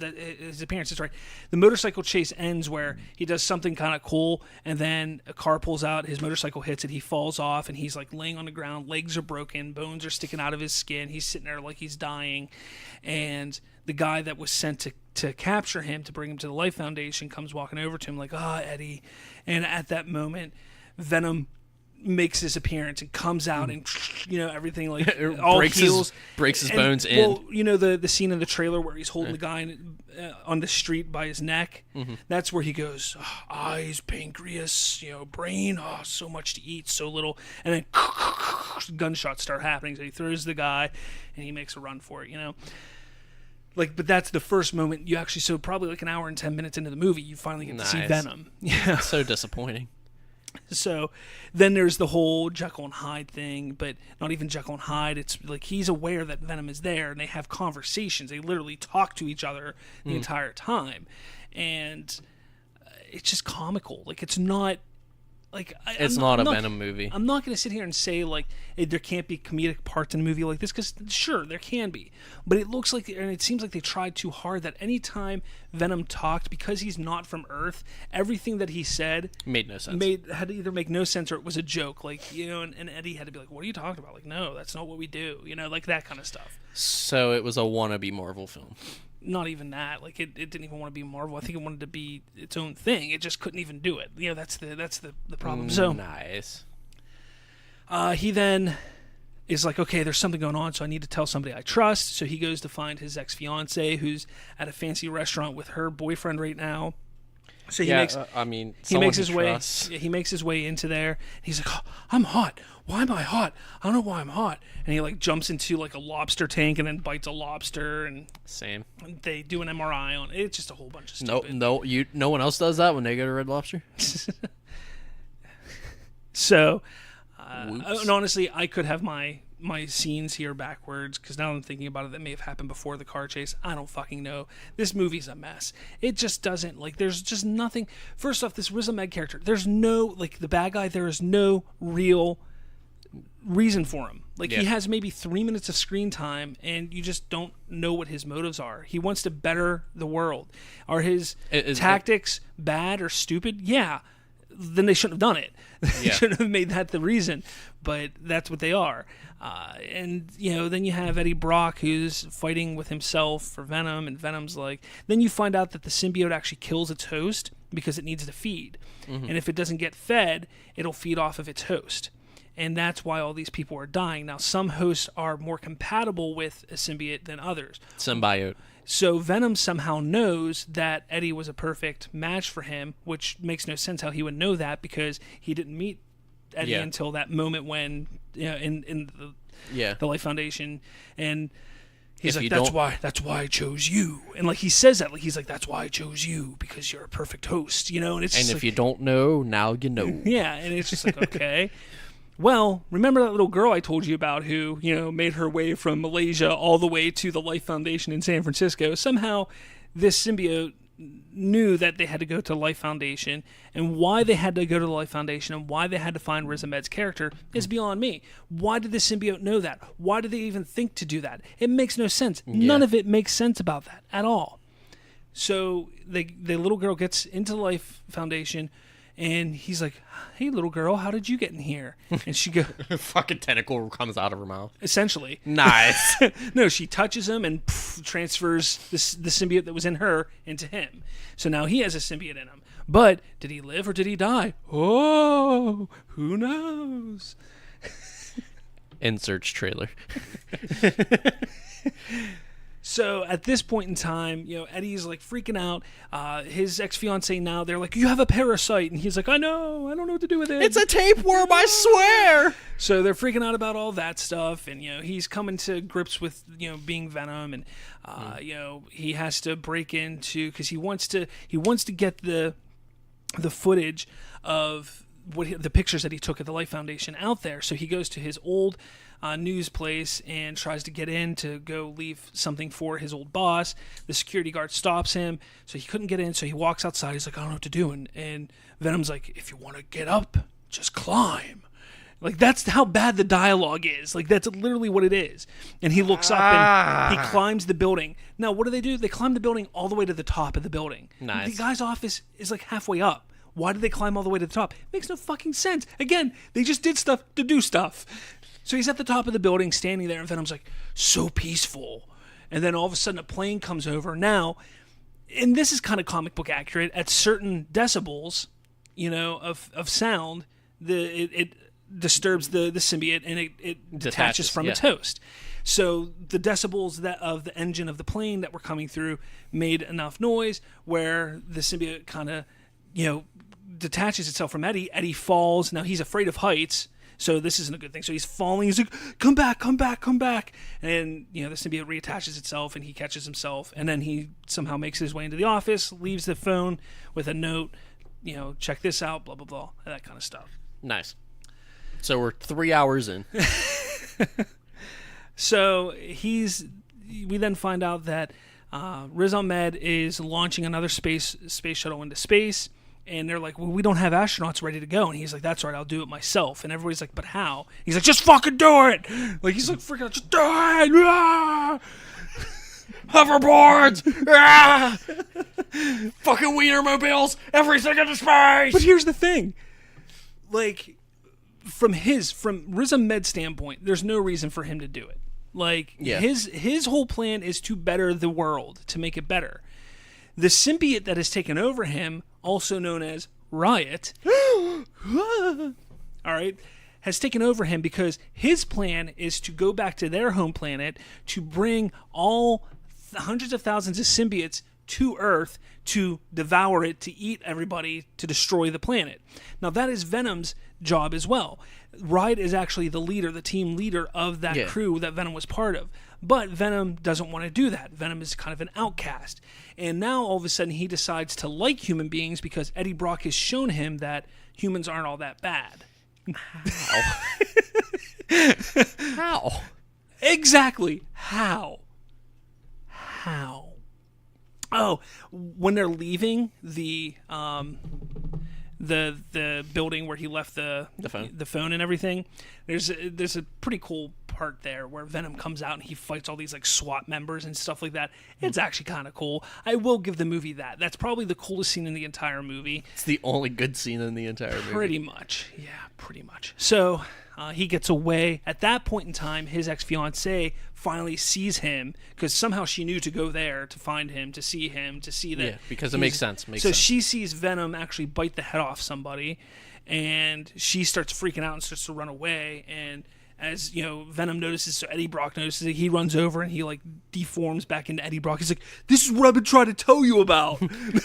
appearance. That's right. The motorcycle chase ends where he does something kind of cool, and then a car pulls out. His motorcycle hits it. He falls off, and he's like laying on the ground. Legs are broken. Bones are sticking out of his skin. He's sitting there like he's dying, and the guy that was sent to capture him, to bring him to the Life Foundation, comes walking over to him like, Eddie. And at that moment, Venom makes his appearance and comes out and everything all breaks his bones in. Well, the scene in the trailer where he's holding the guy on the street by his neck. That's where he goes, eyes, pancreas, brain, so much to eat, so little, and then gunshots start happening. So he throws the guy and he makes a run for it. But that's the first moment you actually. So probably like an hour and 10 minutes into the movie, you finally get to see Venom. Yeah, so disappointing. So then there's the whole Jekyll and Hyde thing, but not even Jekyll and Hyde. It's like he's aware that Venom is there, and they have conversations. They literally talk to each other the entire time, and it's just comical. It's not. It's not a Venom movie. I'm not going to sit here and say there can't be comedic parts in a movie like this, because sure there can be, but it looks like, and it seems like they tried too hard, that any time Venom talked, because he's not from Earth, everything that he said made no sense. Had to either make no sense or it was a joke. And Eddie had to be like, "What are you talking about?" No, that's not what we do. That kind of stuff. So it was a wannabe Marvel film. Not even that. It didn't even want to be Marvel. I think it wanted to be its own thing. It just couldn't even do it. That's the problem. So nice. He then is like, okay, there's something going on, so I need to tell somebody I trust. So he goes to find his ex-fiance, who's at a fancy restaurant with her boyfriend right now. So he makes his way. He makes his way into there. He's like, I'm hot. Why am I hot? I don't know why I'm hot. And he jumps into a lobster tank and then bites a lobster, and same. They do an MRI on it. It's just a whole bunch of stupid. No one else does that when they go to Red Lobster. So, and honestly, I could have my scenes here backwards, because now I'm thinking about it, that may have happened before the car chase. I don't fucking know. This movie's a mess. It just doesn't, there's just nothing. First off, this Riz Ahmed character, there's no, the bad guy, there is no real reason for him. He has maybe 3 minutes of screen time, and you just don't know what his motives are. He wants to better the world. Are his tactics bad or stupid? Yeah. then they shouldn't have done it. They Yeah. shouldn't have made that the reason, but that's what they are. And then you have Eddie Brock who's fighting with himself for Venom, and Venom's like. Then you find out that the symbiote actually kills its host because it needs to feed, and if it doesn't get fed, it'll feed off of its host. And that's why all these people are dying. Now, some hosts are more compatible with a symbiote than others. Symbiote. So Venom somehow knows that Eddie was a perfect match for him, which makes no sense how he would know that because he didn't meet Eddie until that moment when in the Life Foundation, and he's like, that's why I chose you, and like he says that, like he's like, that's why I chose you because you're a perfect host, and it's just if you don't know, now you know. Yeah, and it's just like, okay. Well, remember that little girl I told you about who, made her way from Malaysia all the way to the Life Foundation in San Francisco? Somehow this symbiote knew that they had to go to Life Foundation, and why they had to go to the Life Foundation and why they had to find Riz Ahmed's character is beyond me. Why did the symbiote know that? Why did they even think to do that? It makes no sense. Yeah. None of it makes sense about that at all. So the little girl gets into the Life Foundation, and he's like, hey, little girl, how did you get in here? And she goes... Fucking tentacle comes out of her mouth. Essentially. Nice. No, she touches him and transfers the symbiote that was in her into him. So now he has a symbiote in him. But did he live or did he die? Oh, who knows? Inserts trailer. So at this point in time, Eddie's like freaking out. His ex-fiancée now, they're like, you have a parasite. And he's like, I know, I don't know what to do with it. It's a tapeworm, I swear. So they're freaking out about all that stuff. And, he's coming to grips with, being Venom. And, he has to break into, because he wants to get the footage of the pictures that he took at the Life Foundation out there. So he goes to his old news place and tries to get in to go leave something for his old boss. The security guard stops him, so he couldn't get in. So he walks outside. He's like, I don't know what to do. And Venom's like, if you want to get up, just climb. Like, that's how bad the dialogue is. Like, that's literally what it is. And he looks up and he climbs the building. Now, what do? They climb the building all the way to the top of the building. Nice. The guy's office is like halfway up. Why did they climb all the way to the top? It makes no fucking sense. Again, they just did stuff to do stuff. So he's at the top of the building, standing there, and Venom's like, so peaceful. And then all of a sudden a plane comes over. Now, and this is kind of comic book accurate, at certain decibels, of sound, it disturbs the symbiote, and it detaches from its host. So the decibels of the engine of the plane that were coming through made enough noise where the symbiote kind of, detaches itself from Eddie. Eddie falls. Now he's afraid of heights, so this isn't a good thing. So he's falling. He's like, come back, come back, come back. And, the symbiote reattaches itself, and he catches himself. And then he somehow makes his way into the office, leaves the phone with a note, check this out, blah, blah, blah, that kind of stuff. Nice. So we're 3 hours in. So we then find out that Riz Ahmed is launching another space shuttle into space. And they're like, well, we don't have astronauts ready to go. And he's like, that's all right, I'll do it myself. And everybody's like, but how? He's like, just fucking do it. Like, he's like, freaking out, just do it. Ah! Hoverboards. Ah! Fucking Wienermobiles. Everything into space. But here's the thing. Like, from Riz Ahmed's standpoint, there's no reason for him to do it. Like, his whole plan is to better the world, to make it better. The symbiote that has taken over him, also known as Riot, all right, has taken over him because his plan is to go back to their home planet to bring all hundreds of thousands of symbiotes to Earth to devour it, to eat everybody, to destroy the planet. Now, that is Venom's job as well. Riot is actually the leader, the team leader of that crew that Venom was part of. But Venom doesn't want to do that. Venom is kind of an outcast. And now, all of a sudden, he decides to like human beings because Eddie Brock has shown him that humans aren't all that bad. How? Exactly. How? Oh, when they're leaving the the building where he left the phone and everything. There's a pretty cool part there where Venom comes out and he fights all these like SWAT members and stuff like that. It's actually kind of cool. I will give the movie that. That's probably the coolest scene in the entire movie. It's the only good scene in the entire movie. Pretty much. Yeah, pretty much. So he gets away. At that point in time, his ex-fiancée finally sees him because somehow she knew to go there to find him, to see that. Yeah, because it makes sense. So she sees Venom actually bite the head off somebody, and she starts freaking out and starts to run away. And as Venom notices, so Eddie Brock notices it, he runs over and he like deforms back into Eddie Brock. He's like, "This is what I've been trying to tell you about.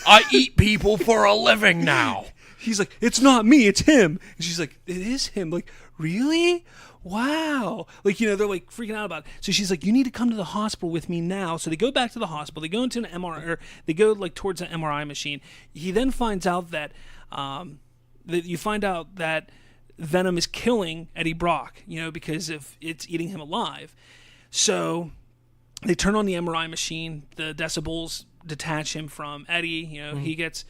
I eat people for a living now." He's like, "It's not me, it's him." And she's like, "It is him." Like, really? Wow. Like, they're like freaking out about it. So she's like, "You need to come to the hospital with me now." So they go back to the hospital. They go into an MRI, or they go like towards an MRI machine. He then finds out that Venom is killing Eddie Brock, because if it's eating him alive. So they turn on the MRI machine. The decibels detach him from Eddie. He gets...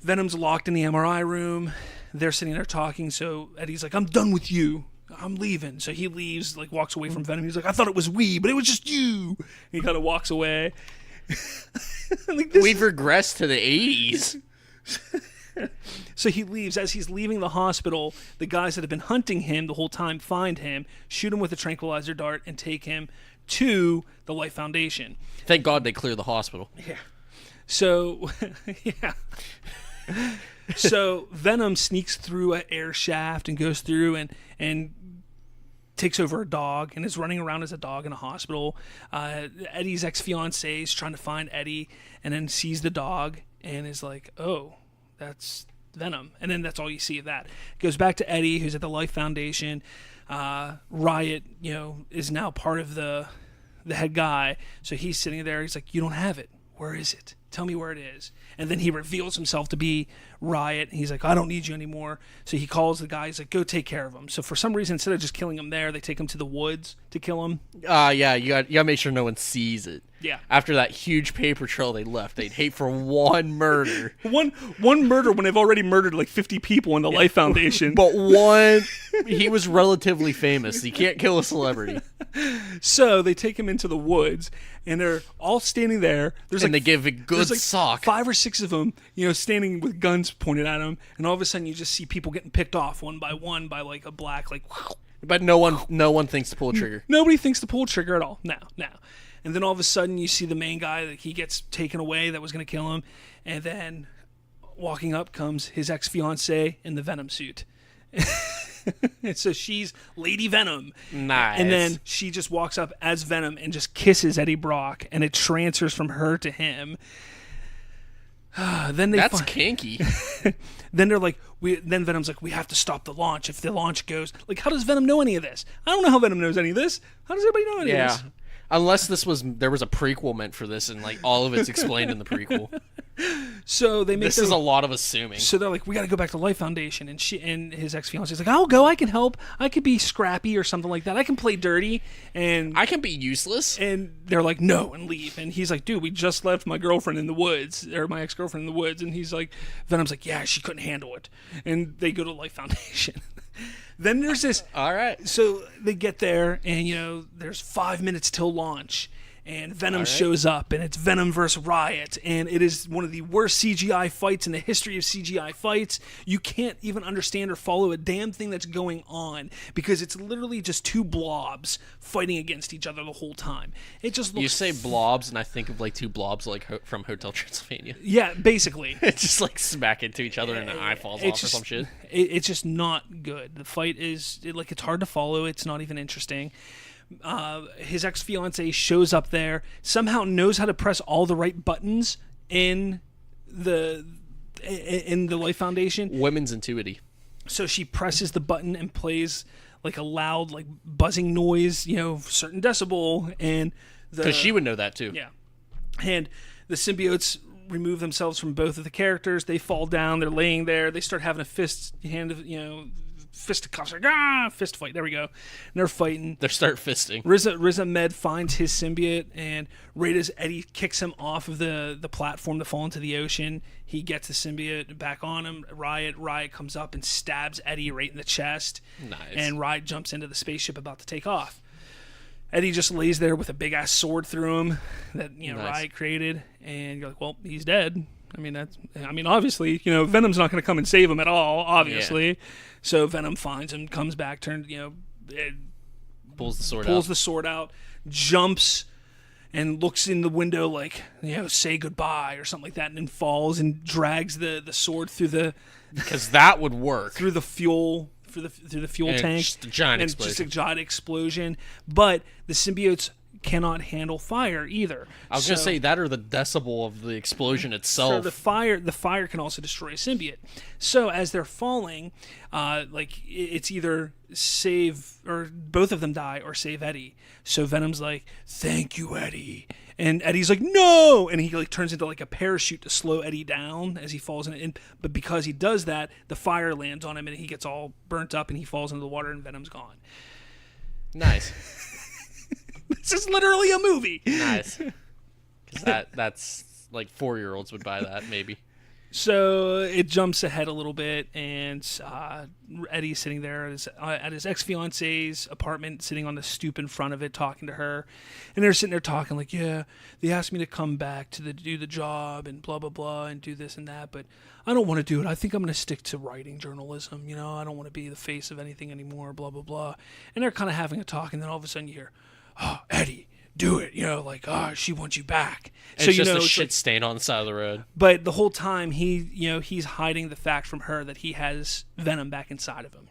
Venom's locked in the MRI room. They're sitting there talking. So Eddie's like, "I'm done with you. I'm leaving." So he leaves, like walks away from Venom. He's like, "I thought it was we, but it was just you." And he kind of walks away. We've regressed to the 80s. So he leaves. As he's leaving the hospital, the guys that have been hunting him the whole time find him, shoot him with a tranquilizer dart, and take him to the Life Foundation. Thank God they clear the hospital. Yeah. So, yeah. So Venom sneaks through an air shaft and goes through and takes over a dog and is running around as a dog in a hospital. Eddie's ex-fiancée is trying to find Eddie and then sees the dog and is like, "Oh, that's Venom." And then that's all you see of that. Goes back to Eddie, who's at the Life Foundation. Riot, is now part of the head guy. So he's sitting there. He's like, "You don't have it. Where is it? Tell me where it is." And then he reveals himself to be Riot. He's like, "I don't need you anymore." So he calls the guy. He's like, "Go take care of him." So for some reason, instead of just killing him there, they take him to the woods to kill him. Yeah, you got to make sure no one sees it. Yeah. After that huge paper trail they left, they'd hate for one murder. one murder when they've already murdered like 50 people in the Life Foundation. But he was relatively famous. You can't kill a celebrity. So they take him into the woods, and they're all standing there. They give a good sock. 5 or 6 of them, standing with guns pointed at them, and all of a sudden you just see people getting picked off one by one by like a black like. But no one thinks to pull a trigger. Nobody thinks to pull a trigger at all. No. And then all of a sudden you see the main guy that he gets taken away that was going to kill him, and then walking up comes his ex-fiancée in the Venom suit. And so she's Lady Venom. Nice. And then she just walks up as Venom and just kisses Eddie Brock, and it transfers from her to him. That's kinky. Then they're like, then Venom's like, "We have to stop the launch. If the launch goes, like, how does Venom know any of this? I don't know how Venom knows any of this. How does everybody know any of this?" Unless there was a prequel meant for this, and like all of it's explained in the prequel. So they make this is a lot of assuming. So they're like, "We got to go back to Life Foundation," and his ex-fiancée is like, "I'll go. I can help. I could be scrappy or something like that. I can play dirty, and I can be useless." And they're like, "No," and leave. And he's like, "Dude, we just left my girlfriend in the woods, or my ex-girlfriend in the woods." And he's like, Venom's like, "Yeah, she couldn't handle it," and they go to Life Foundation. Then there's this. All right. So they get there, and there's 5 minutes till launch, and Venom shows up, and it's Venom versus Riot, and it is one of the worst CGI fights in the history of CGI fights. You can't even understand or follow a damn thing that's going on because it's literally just 2 blobs fighting against each other the whole time. It just looks. You say blobs, and I think of like 2 blobs like from Hotel Transylvania. Yeah, basically. It's just like smack into each other, and an eye falls off or some shit. It's just not good. The fight is it's hard to follow. It's not even interesting. His ex-fiancée shows up there, somehow knows how to press all the right buttons in the Life Foundation. Women's intuity. So she presses the button and plays like a loud, like buzzing noise, certain decibel, and because she would know that too. Yeah, and the symbiotes remove themselves from both of the characters. They fall down. They're laying there. They start having a fist fisticuffs, fist fight. There we go. And they're fighting. They start fisting. Riz Ahmed finds his symbiote, and right as Eddie kicks him off of the platform to fall into the ocean, he gets the symbiote back on him. Riot comes up and stabs Eddie right in the chest. Nice. And Riot jumps into the spaceship about to take off. Eddie just lays there with a big ass sword through him that nice. Riot created, and you're like, well, he's dead. I mean, obviously, Venom's not going to come and save him at all, obviously. Yeah. So Venom finds him, comes back, pulls the sword out, jumps, and looks in the window like, say goodbye or something like that, and then falls and drags the sword through the... Because that would work. Through the fuel... through the fuel tank. Just a giant explosion. Just a giant explosion. But the symbiotes cannot handle fire either. I was going to say that, or the decibel of the explosion itself. So the fire can also destroy a symbiote. So as they're falling, it's either save, or both of them die, or save Eddie. So Venom's like, "Thank you, Eddie." And Eddie's like, "No!" And he turns into like a parachute to slow Eddie down as he falls in it. But because he does that, the fire lands on him and he gets all burnt up and he falls into the water and Venom's gone. Nice. This is literally a movie. Nice. Because that's like 4-year-olds would buy that, maybe. So it jumps ahead a little bit, and Eddie's sitting there at his ex-fiance's apartment, sitting on the stoop in front of it, talking to her. And they're sitting there talking like, yeah, they asked me to come back to do the job and blah, blah, blah, and do this and that, but I don't want to do it. I think I'm going to stick to writing journalism. I don't want to be the face of anything anymore, blah, blah, blah. And they're kind of having a talk, and then all of a sudden you hear, "Oh, Eddie, do it." She wants you back. And so it's just a shit stain on the side of the road. But the whole time he's hiding the fact from her that he has Venom back inside of him,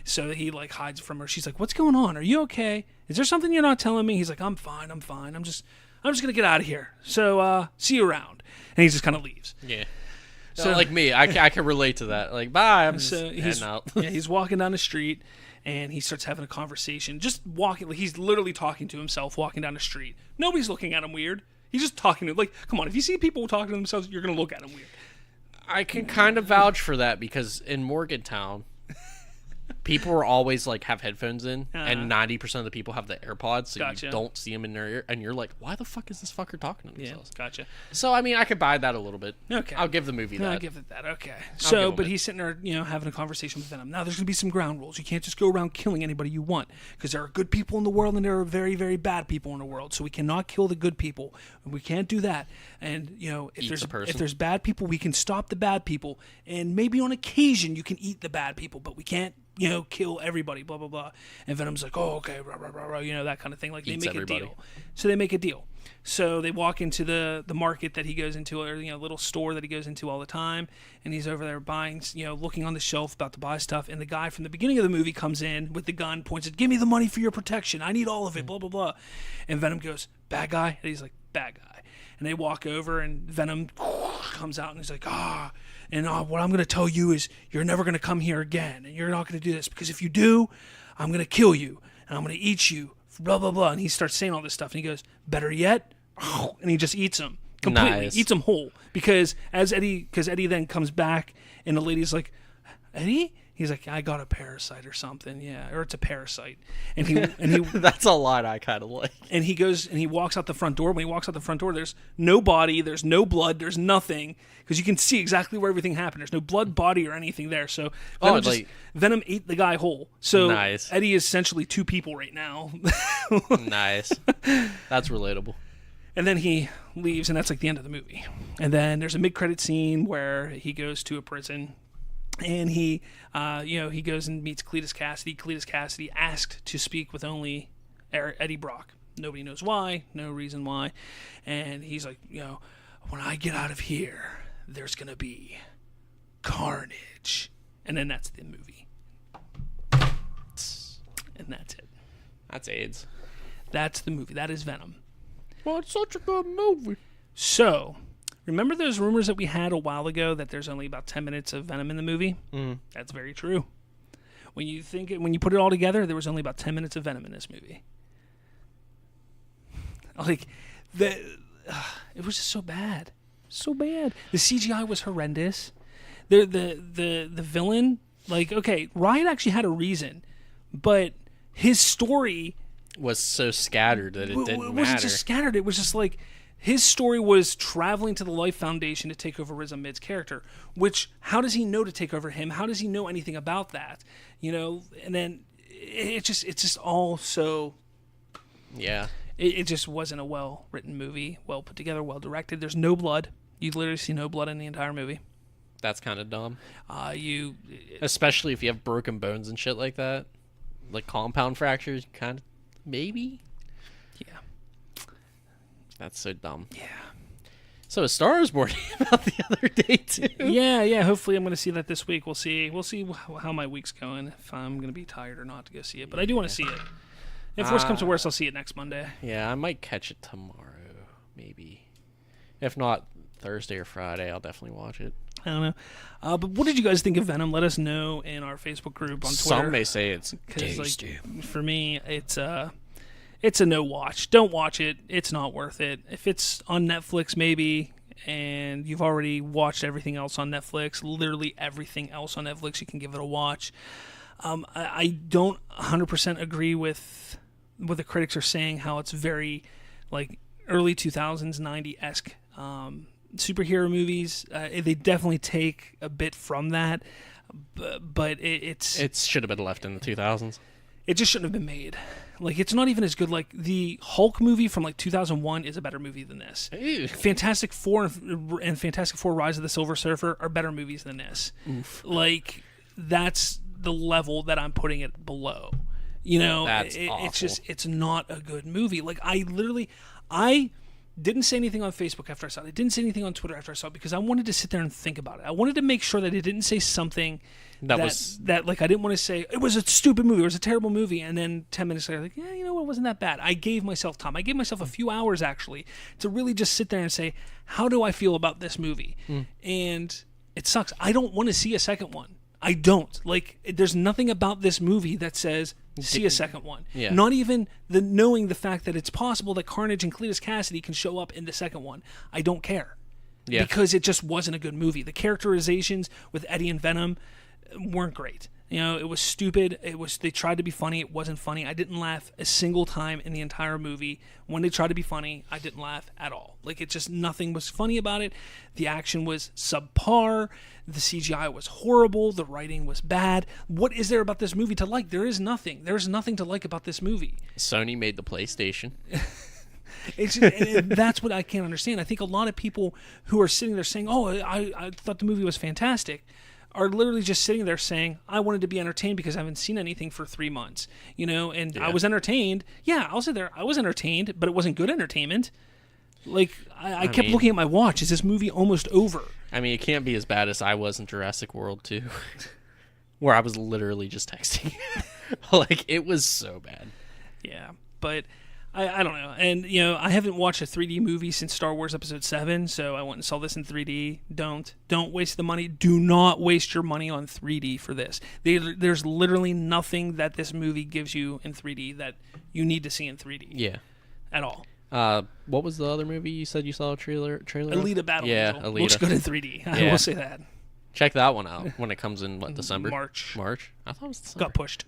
So he hides from her. She's like, "What's going on? Are you okay? Is there something you're not telling me?" He's like, I'm fine. I'm just gonna get out of here. So see you around. And he just kind of leaves. Yeah. So like me, I can relate to that. Like, bye. I'm just heading out. Yeah, he's walking down the street. And he starts having a conversation, just walking, like he's literally talking to himself, walking down the street. Nobody's looking at him weird. He's just talking to him. Like, come on, if you see people talking to themselves, you're going to look at them weird. I can kind of vouch for that because in Morgantown, people are always have headphones in, and 90% of the people have the AirPods, so gotcha. You don't see them in their ear, and you're like, why the fuck is this fucker talking to themselves? Yeah, gotcha. So, I could buy that a little bit. Okay. I'll give the movie that. I'll give it that, okay. So, but he's sitting there, having a conversation with Venom. Now, there's going to be some ground rules. You can't just go around killing anybody you want, because there are good people in the world, and there are very, very bad people in the world, so we cannot kill the good people. We can't do that. And, if there's bad people, we can stop the bad people, and maybe on occasion you can eat the bad people, but we can't kill everybody, blah, blah, blah. And Venom's like, "Oh, okay, rah, rah, rah, rah," that kind of thing. Like, they make a deal. So they make a deal. So they walk into the market that he goes into, or, little store that he goes into all the time. And he's over there buying, looking on the shelf, about to buy stuff. And the guy from the beginning of the movie comes in with the gun, points it, "Give me the money for your protection. I need all of it, blah, blah, blah." And Venom goes, "Bad guy?" And he's like, "Bad guy." And they walk over, and Venom comes out, and he's like, And what I'm going to tell you is you're never going to come here again. And you're not going to do this. Because if you do, I'm going to kill you. And I'm going to eat you. Blah, blah, blah. And he starts saying all this stuff. And he goes, "Better yet." And he just eats him. Completely. Nice. Eats him whole. Because Eddie then comes back. And the lady's like, "Eddie?" He's like, "I got a parasite or something." Yeah, or it's a parasite. And he That's a line I kind of like. And he goes and he walks out the front door. When he walks out the front door, there's no body, there's no blood, there's nothing, because you can see exactly where everything happened. There's no blood, body, or anything there. So Venom ate the guy whole. So nice. Eddie is essentially two people right now. Nice. That's relatable. And then he leaves, and that's the end of the movie. And then there's a mid-credit scene where he goes to a prison. And he goes and meets Cletus Cassidy. Cletus Cassidy asked to speak with only Eddie Brock. Nobody knows why, no reason why. And he's like, "When I get out of here, there's going to be carnage." And then that's the movie. And that's it. That's AIDS. That's the movie. That is Venom. Well, it's such a good movie. So, remember those rumors that we had a while ago that there's only about 10 minutes of Venom in the movie? That's very true. When you put it all together, there was only about 10 minutes of Venom in this movie. It was just so bad. So bad. The CGI was horrendous. The villain Like, okay, Riot actually had a reason, but his story Was so scattered that it didn't wasn't matter. just scattered. It was just like his story was traveling to the Life Foundation to take over Riz Ahmed's character. Which, how does he know to take over him? How does he know anything about that? You know, and then it's just all so. Yeah. It just wasn't a well written movie, well put together, well directed. There's no blood. You literally see no blood in the entire movie. That's kind of dumb. Especially if you have broken bones and shit like that. Like compound fractures, kind of. Maybe? Yeah. That's so dumb. Yeah. So a Star Wars Born came out the other day, too. Yeah. Hopefully I'm going to see that this week. We'll see how my week's going, if I'm going to be tired or not to go see it. But I do want to see it. If worse comes to worse, I'll see it next Monday. Yeah, I might catch it tomorrow, maybe. If not Thursday or Friday, I'll definitely watch it. I don't know. But what did you guys think of Venom? Let us know in our Facebook group on Twitter. Some may say it's tasty. Like, for me, it's a no watch. Don't watch it. It's not worth it. If it's on Netflix, maybe, and you've already watched everything else on Netflix, literally everything else on Netflix, you can give it a watch. I don't 100% agree with what the critics are saying, how it's very like early 2000s, 90-esque superhero movies. They definitely take a bit from that, but it should have been left in the 2000s. It just shouldn't have been made. Like, it's not even as good. Like, the Hulk movie from, like, 2001 is a better movie than this. Ew. Fantastic Four and Fantastic Four Rise of the Silver Surfer are better movies than this. Oof. Like, that's the level that I'm putting it below. You know, it's not a good movie. Like, I didn't say anything on Facebook after I saw it. I didn't say anything on Twitter after I saw it because I wanted to sit there and think about it. I wanted to make sure that it didn't say something that like I didn't want to say it was a stupid movie, it was a terrible movie, and then 10 minutes later, like, yeah, you know what, it wasn't that bad. I gave myself time. I gave myself a few hours actually to really just sit there and say, how do I feel about this movie? And it sucks. I don't want to see a second one. I don't. Like, there's nothing about this movie that says see a second one. Yeah. Not even knowing the fact that it's possible that Carnage and Cletus Cassidy can show up in the second one. I don't care. Yeah. Because it just wasn't a good movie. The characterizations with Eddie and Venom weren't great. You know, it was stupid. They tried to be funny. It wasn't funny. I didn't laugh a single time in the entire movie. When they tried to be funny, I didn't laugh at all. Like, it just, nothing was funny about it. The action was subpar. The CGI was horrible. The writing was bad. What is there about this movie to like? There is nothing. There's nothing to like about this movie. Sony made the PlayStation. That's what I can't understand. I think a lot of people who are sitting there saying, oh, I thought the movie was fantastic, are literally just sitting there saying, I wanted to be entertained because I haven't seen anything for 3 months, you know, and I was entertained. Yeah, I'll sit there. I was entertained, but it wasn't good entertainment. Like, I kept looking at my watch. Is this movie almost over? I mean, it can't be as bad as I was in Jurassic World 2, where I was literally just texting. Like, it was so bad. Yeah, but I don't know. And, you know, I haven't watched a 3D movie since Star Wars Episode 7, so I went and saw this in 3D. Don't waste the money. Do not waste your money on 3D for this. There's literally nothing that this movie gives you in 3D that you need to see in 3D. Yeah. At all. What was the other movie you said you saw a trailer Alita Battle Angel. Alita. Looks good in 3D. I will say that. Check that one out when it comes in, what, December? March. I thought it was December. Got pushed.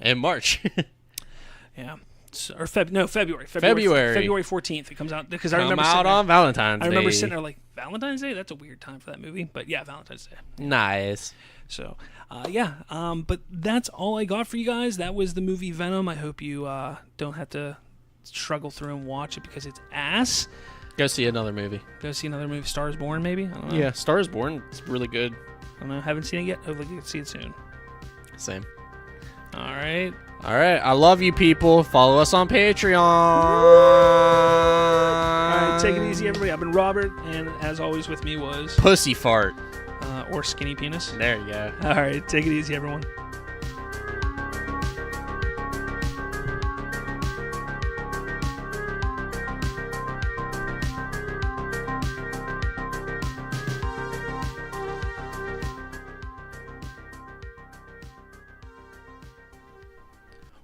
In March. Yeah. Or February 14th it comes out, because I remember out on Valentine's Day. I remember sitting there like, Valentine's Day? That's a weird time for that movie, but yeah, Valentine's Day. Nice. So, but that's all I got for you guys. That was the movie Venom. I hope you don't have to struggle through and watch it because it's ass. Go see another movie. Star is Born, maybe? I don't know. Yeah, Star is Born. It's really good. I don't know. Haven't seen it yet. Hopefully you can see it soon. Same. All right. I love you, people. Follow us on Patreon. All right, take it easy, everybody. I've been Robert, and as always with me was Pussy Fart. Or Skinny Penis. There you go. All right, take it easy, everyone.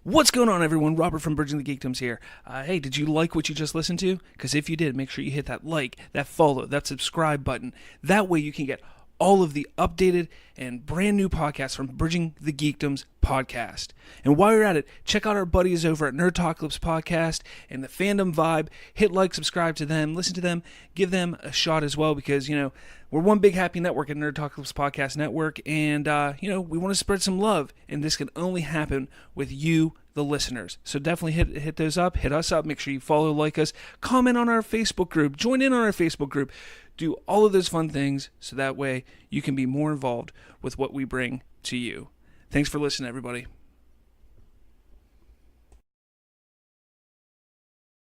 What's going on, everyone? Robert from Bridging the Geekdoms here. Hey, did you like what you just listened to? Because if you did, make sure you hit that like, that follow, that subscribe button. That way you can get all of the updated and brand new podcasts from Bridging the Geekdoms podcast. And while you're at it, check out our buddies over at Nerd Talklips podcast and the Fandom Vibe. Hit like, subscribe to them, listen to them, give them a shot as well, because, we're one big happy network at Nerd Talklips Podcast Network, and, we want to spread some love, and this can only happen with you, the listeners. So definitely hit those up, hit us up, make sure you follow, like us, comment on our Facebook group, join in on our Facebook group, do all of those fun things so that way you can be more involved with what we bring to you. Thanks for listening, everybody.